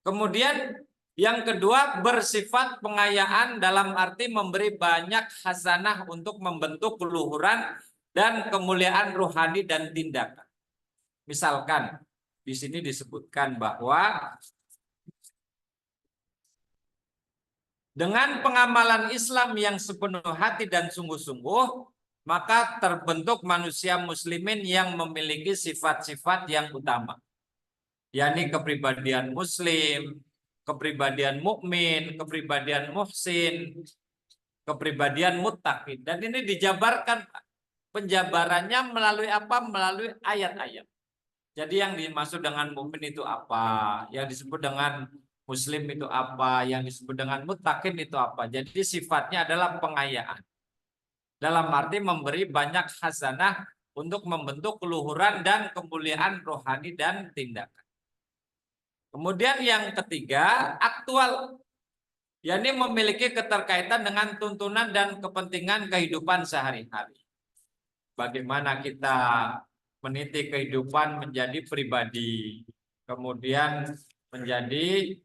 Kemudian yang kedua, bersifat pengayaan dalam arti memberi banyak hasanah untuk membentuk keluhuran dan kemuliaan rohani dan tindakan. Misalkan di sini disebutkan bahwa Dengan pengamalan Islam yang sepenuh hati dan sungguh-sungguh, maka terbentuk manusia muslimin yang memiliki sifat-sifat yang utama, yakni kepribadian muslim, kepribadian mukmin, kepribadian muhsin, kepribadian muttaqin. Dan ini dijabarkan, penjabarannya melalui apa? Melalui ayat-ayat. Jadi yang dimaksud dengan mukmin itu apa? Yang disebut dengan muslim itu apa? Yang disebut dengan muttaqin itu apa? Jadi sifatnya adalah pengayaan. Dalam arti memberi banyak khazanah untuk membentuk keluhuran dan kemuliaan rohani dan tindakan. Kemudian yang ketiga, aktual, yakni memiliki keterkaitan dengan tuntunan dan kepentingan kehidupan sehari-hari. Bagaimana kita meniti kehidupan menjadi pribadi, kemudian menjadi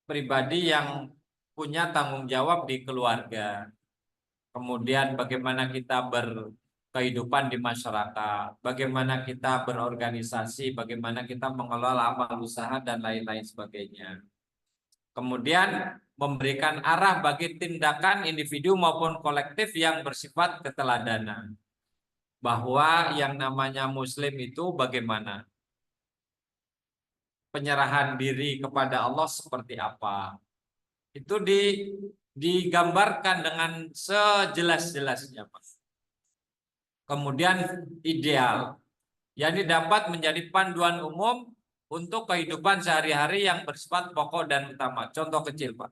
pribadi yang punya tanggung jawab di keluarga. Kemudian bagaimana kita berkehidupan di masyarakat, bagaimana kita berorganisasi, bagaimana kita mengelola amal usaha dan lain-lain sebagainya. Kemudian memberikan arah bagi tindakan individu maupun kolektif yang bersifat keteladanan. Bahwa yang namanya muslim itu bagaimana? Penyerahan diri kepada Allah seperti apa? Itu digambarkan dengan sejelas-jelasnya, Pak. Kemudian ideal, yakni dapat menjadi panduan umum untuk kehidupan sehari-hari yang bersifat pokok dan utama. Contoh kecil, Pak,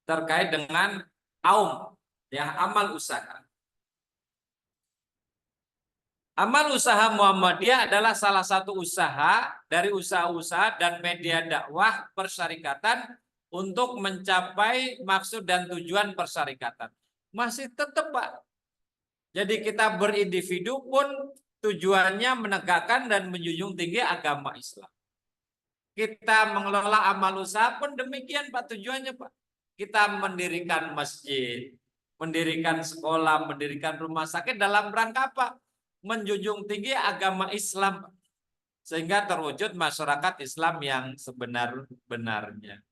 terkait dengan ya, amal usaha. Amal usaha Muhammadiyah adalah salah satu usaha dari usaha-usaha dan media dakwah persyarikatan untuk mencapai maksud dan tujuan persyarikatan. Masih tetap, Pak. Jadi kita berindividu pun tujuannya menegakkan dan menjunjung tinggi agama Islam. Kita mengelola amal usaha pun demikian, Pak, tujuannya, Pak. Kita mendirikan masjid, mendirikan sekolah, mendirikan rumah sakit dalam rangka apa? Menjunjung tinggi agama Islam, sehingga terwujud masyarakat Islam yang sebenar-benarnya.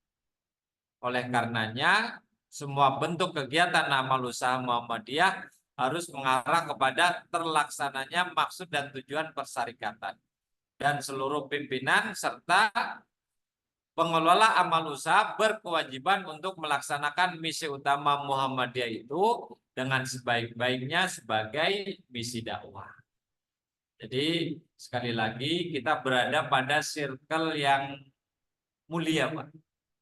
Oleh karenanya, semua bentuk kegiatan amal usaha Muhammadiyah harus mengarah kepada terlaksananya maksud dan tujuan persyarikatan. Dan seluruh pimpinan serta pengelola amal usaha berkewajiban untuk melaksanakan misi utama Muhammadiyah itu dengan sebaik-baiknya sebagai misi dakwah. Jadi sekali lagi kita berada pada circle yang mulia, Pak.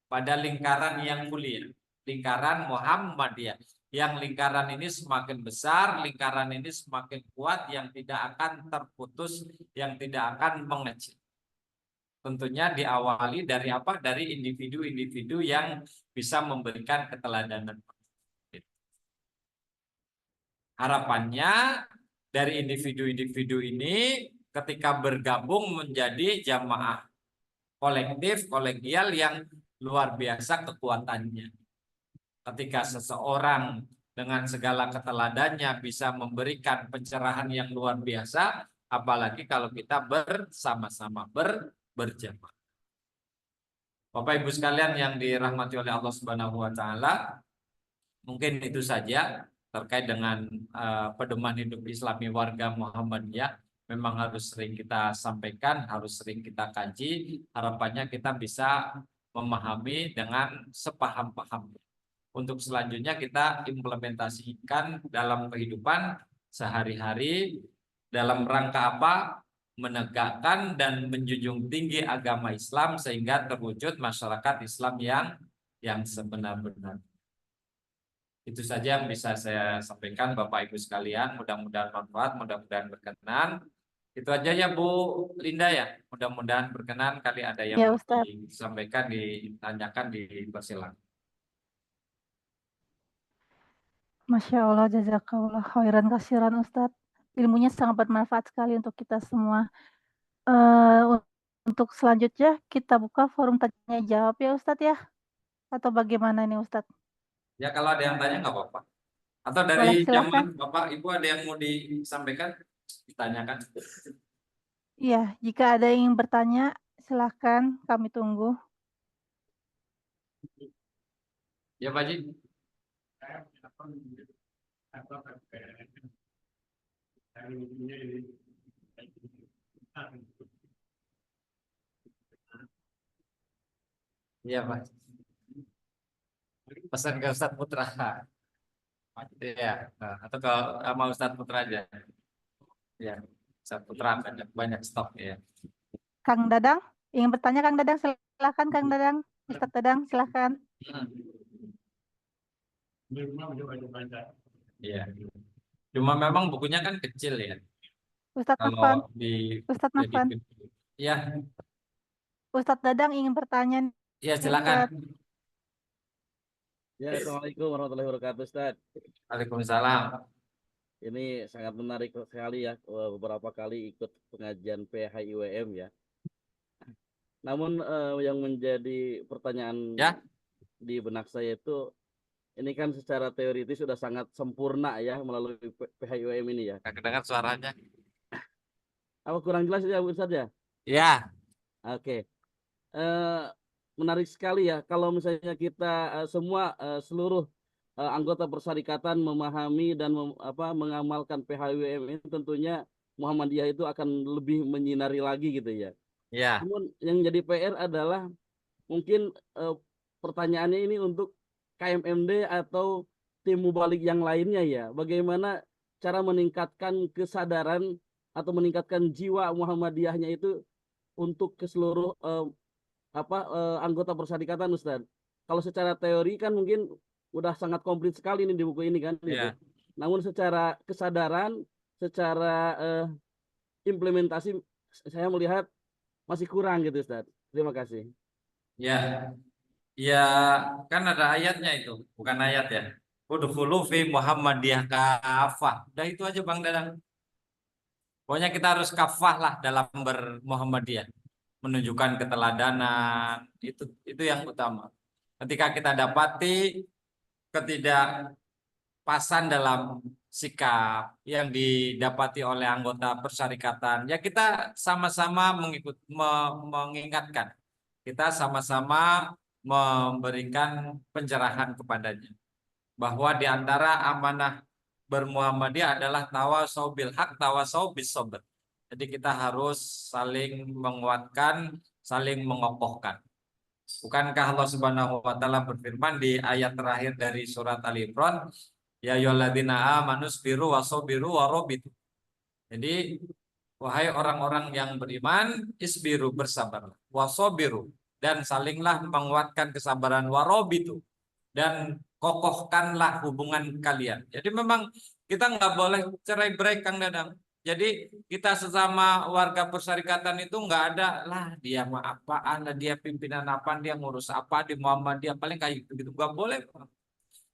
Pada lingkaran yang mulia, lingkaran Muhammadiyah. Yang lingkaran ini semakin besar, lingkaran ini semakin kuat, yang tidak akan terputus, yang tidak akan mengecil. Tentunya diawali dari apa? Dari individu-individu yang bisa memberikan keteladanan. Harapannya dari individu-individu ini ketika bergabung menjadi jamaah kolektif, kolegial yang luar biasa kekuatannya. Ketika seseorang dengan segala keteladannya bisa memberikan pencerahan yang luar biasa, apalagi kalau kita bersama-sama berjamaah. Bapak Ibu sekalian yang dirahmati oleh Allah Subhanahu wa taala, mungkin itu saja terkait dengan pedoman hidup Islami warga Muhammadiyah. Memang harus sering kita sampaikan, harus sering kita kaji. Harapannya kita bisa memahami dengan sepaham-pahamnya. Untuk selanjutnya kita implementasikan dalam kehidupan sehari-hari dalam rangka apa? Menegakkan dan menjunjung tinggi agama Islam sehingga terwujud masyarakat Islam yang sebenar-benarnya. Itu saja yang bisa saya sampaikan, Bapak Ibu sekalian. Mudah-mudahan manfaat, mudah-mudahan berkenan. Itu aja ya Bu Linda ya. Mudah-mudahan berkenan. Kali ada yang Ya, mau Ustadz. disampaikan, ditanyakan, dipersilakan. Masya Allah, jazakallah khairan kasiran Ustadz. Ilmunya sangat bermanfaat sekali untuk kita semua. Untuk selanjutnya kita buka forum tanya jawab ya Ustadz ya. Atau bagaimana nih Ustadz? Ya kalau ada yang tanya nggak apa-apa. Atau dari Boleh, silakan. jamaah Bapak Ibu ada yang mau disampaikan, ditanyakan. Iya, jika ada yang ingin bertanya, silakan kami tunggu. Ya Pak Haji. Iya Pak. Pesan ke Ustadz Putra. Iya. Nah, atau kalau sama Ustadz Putra aja. Ya, Ustadz Putra banyak banyak stok ya. Kang Dadang, ingin bertanya Kang Dadang, silakan Kang Dadang. Ustadz Dadang, silakan. Iya. Cuma memang bukunya kan kecil ya. Ustadz Nafan, Kalau di Ustadz Nafan. ya, Ustadz Dadang ingin bertanya nih, ya silakan. Ustadz. Ya, Assalamualaikum warahmatullahi wabarakatuh, Ustaz. Waalaikumsalam. Ini sangat menarik sekali ya, beberapa kali ikut pengajian PHIWM ya. Namun yang menjadi pertanyaan Ya. di benak saya itu, ini kan secara teoritis sudah sangat sempurna ya melalui PHIWM ini ya. Nggak kedengar suaranya. Apa kurang jelas ya, Ustaz ya? Ya, Oke. Menarik sekali ya kalau misalnya kita semua seluruh anggota persyarikatan memahami dan mengamalkan PHWM ini, tentunya Muhammadiyah itu akan lebih menyinari lagi gitu ya. ya. Namun yang jadi PR adalah mungkin pertanyaannya ini untuk KMMD atau tim mubalik yang lainnya ya. Bagaimana cara meningkatkan kesadaran atau meningkatkan jiwa Muhammadiyahnya itu untuk ke seluruh anggota persyarikatan, Ustaz. Kalau secara teori kan mungkin udah sangat komplit sekali nih di buku ini kan gitu. Ya. Namun secara kesadaran, secara implementasi saya melihat masih kurang gitu, Ustaz. Terima kasih. Ya. Ya, kan ada ayatnya itu, bukan ayat ya. Udkhulu fi Muhammadiyah kafah. Udah itu aja Bang Dadang. Pokoknya kita harus kafah lah dalam bermuhammadiyah. Menunjukkan keteladanan, itu yang utama. Ketika kita dapati ketidakpasan dalam sikap yang didapati oleh anggota persyarikatan, ya kita sama-sama mengingatkan. Kita sama-sama memberikan pencerahan kepadanya bahwa di antara amanah bermuhammadiyah adalah tawasau bil haq, tawasau bis sabr. Jadi kita harus saling menguatkan, saling mengokohkan. Bukankah Allah Subhanahu wa taala berfirman di ayat terakhir dari surat Ali Imran, ya ayyuhalladzina amanu sabiru wasabiru warabitu. Jadi wahai orang-orang yang beriman, isbiru, bersabarlah, wasabiru, dan salinglah menguatkan kesabaran, warabitu, dan kokohkanlah hubungan kalian. Jadi memang kita nggak boleh cerai-berai Kang Dadang. Jadi kita sesama warga persyarikatan itu nggak ada lah dia mah apaan, lah dia pimpinan apaan, dia ngurus apa di Muhammadiyah, paling kayak gitu, nggak boleh.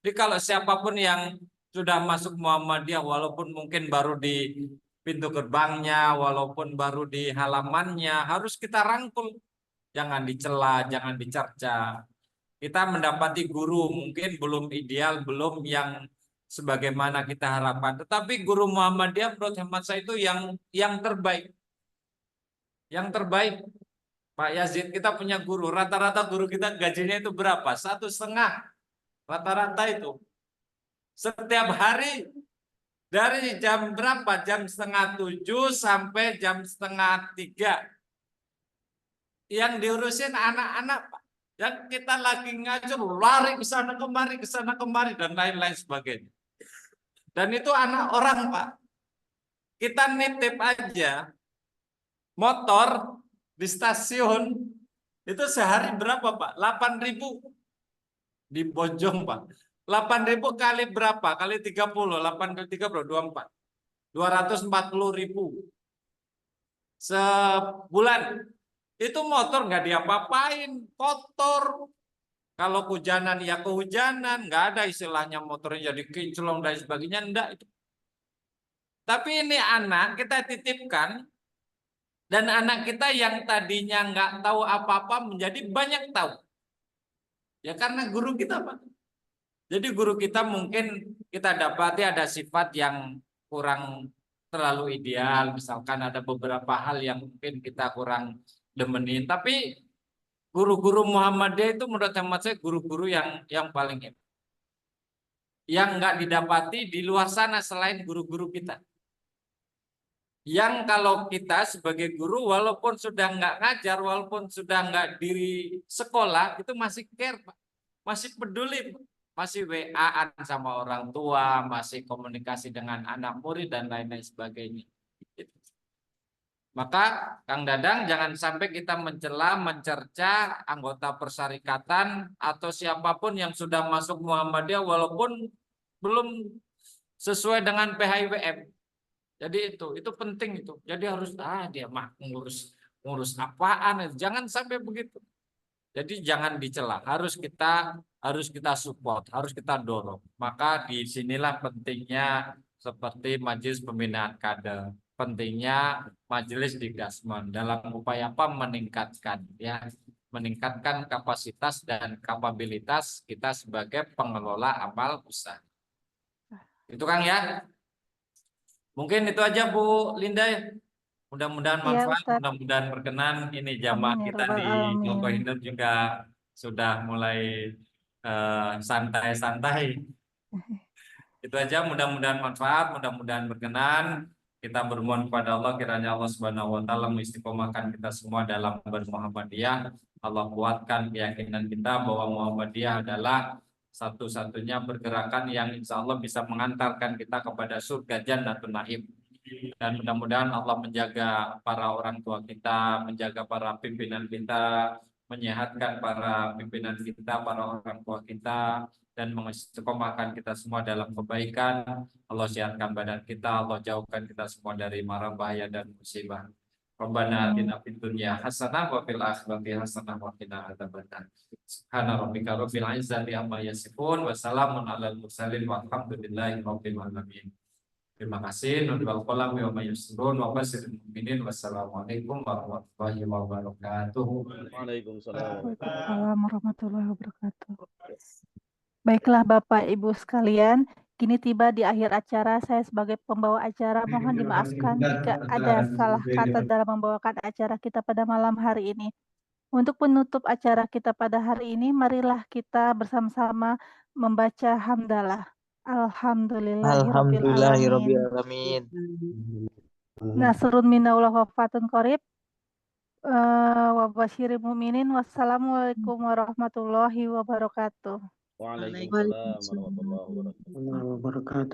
Jadi kalau siapapun yang sudah masuk Muhammadiyah walaupun mungkin baru di pintu gerbangnya, walaupun baru di halamannya, harus kita rangkul. Jangan dicela, jangan dicerca. Kita mendapati guru mungkin belum ideal, belum yang sebagaimana kita harapkan. Tetapi guru Muhammadiyah menurut hemat saya itu yang terbaik. Yang terbaik. Pak Yazid, kita punya guru. Rata-rata guru kita gajinya itu berapa? 1,5. Rata-rata itu. Setiap hari dari jam berapa? Jam 6:30 sampai jam 2:30. Yang diurusin anak-anak, Pak. Yang kita lagi ngajar, lari ke sana kemari, dan lain-lain sebagainya. Dan itu anak orang, Pak. Kita nitip aja motor di stasiun, itu sehari berapa, Pak? 8.000 di Bojong, Pak. 8.000 kali berapa? Kali 30, 8 kali 30, 24. 240.000 sebulan. Itu motor nggak diapa-apain, kotor. Kalau kehujanan ya kehujanan, nggak ada istilahnya motornya jadi kinclong dan sebagainya, enggak itu. Tapi ini anak kita titipkan, dan anak kita yang tadinya nggak tahu apa-apa menjadi banyak tahu. Ya karena guru kita, Pak. Jadi guru kita mungkin kita dapati ada sifat yang kurang terlalu ideal, misalkan ada beberapa hal yang mungkin kita kurang demenin, tapi Guru-guru Muhammadiyah itu menurut hemat saya guru-guru yang paling hebat. Yang nggak didapati di luar sana selain guru-guru kita. Yang kalau kita sebagai guru walaupun sudah nggak ngajar, walaupun sudah nggak di sekolah, itu masih care, Pak. Masih peduli, Pak. Masih WA-an sama orang tua, masih komunikasi dengan anak murid dan lain-lain sebagainya. Maka Kang Dadang jangan sampai kita mencela, mencerca anggota persyarikatan atau siapapun yang sudah masuk Muhammadiyah walaupun belum sesuai dengan PHIWM. Jadi itu penting itu. Jadi harus dia mah ngurus apaan? Jangan sampai begitu. Jadi jangan dicela. Harus kita support, harus kita dorong. Maka disinilah pentingnya seperti Majelis Pembinaan Kader. Pentingnya Majelis Dikdasmen dalam upaya apa meningkatkan kapasitas dan kapabilitas kita sebagai pengelola amal usaha. Itu Kang ya. Mungkin itu aja Bu Linda. Mudah-mudahan Iya, manfaat, Ustadz. mudah-mudahan berkenan. Ini jamaah Amin ya kita Rabbal di Alamin. Kelompok Hindun juga sudah mulai santai-santai. Itu aja, mudah-mudahan manfaat, mudah-mudahan berkenan. Kita bermohon kepada Allah kiranya Allah Subhanahu wa taala mengistiqomahkan kita semua dalam bermuhammadiyah. Allah kuatkan keyakinan kita bahwa Muhammadiyah adalah satu-satunya pergerakan yang insya Allah bisa mengantarkan kita kepada surga Jannatul Naim. Dan mudah-mudahan Allah menjaga para orang tua kita, menjaga para pimpinan kita, menyehatkan para pimpinan kita, para orang tua kita, dan mengistiqomahkan kita semua dalam kebaikan. Allah sehatkan badan kita, Allah jauhkan kita semua dari mara bahaya dan musibah. Rabbana atina fid dunya hasanah wa fil akhirati hasanah wa qina adzabannar. Subhana rabbika rabbil izzati amma yasifun wa salamun alal mursalin walhamdulillahi rabbil alamin. Terima kasih. Nurul qalam wa mayyusrun wa basirul mu'minin. Wassalamualaikum warahmatullahi wabarakatuh. Waalaikumsalam. Waalaikumsalam warahmatullahi wabarakatuh. Baiklah Bapak Ibu sekalian, kini tiba di akhir acara. Saya sebagai pembawa acara mohon dimaafkan jika ada salah kata dalam membawakan acara kita pada malam hari ini. Untuk penutup acara kita pada hari ini, marilah kita bersama-sama membaca hamdalah. Alhamdulillahirabbil alamin. Nasrun minallah wa fatun qarib. Wa basyiril mu'minin. Wassalamualaikum warahmatullahi wabarakatuh. Waalaikumsalam warahmatullahi wabarakatuh.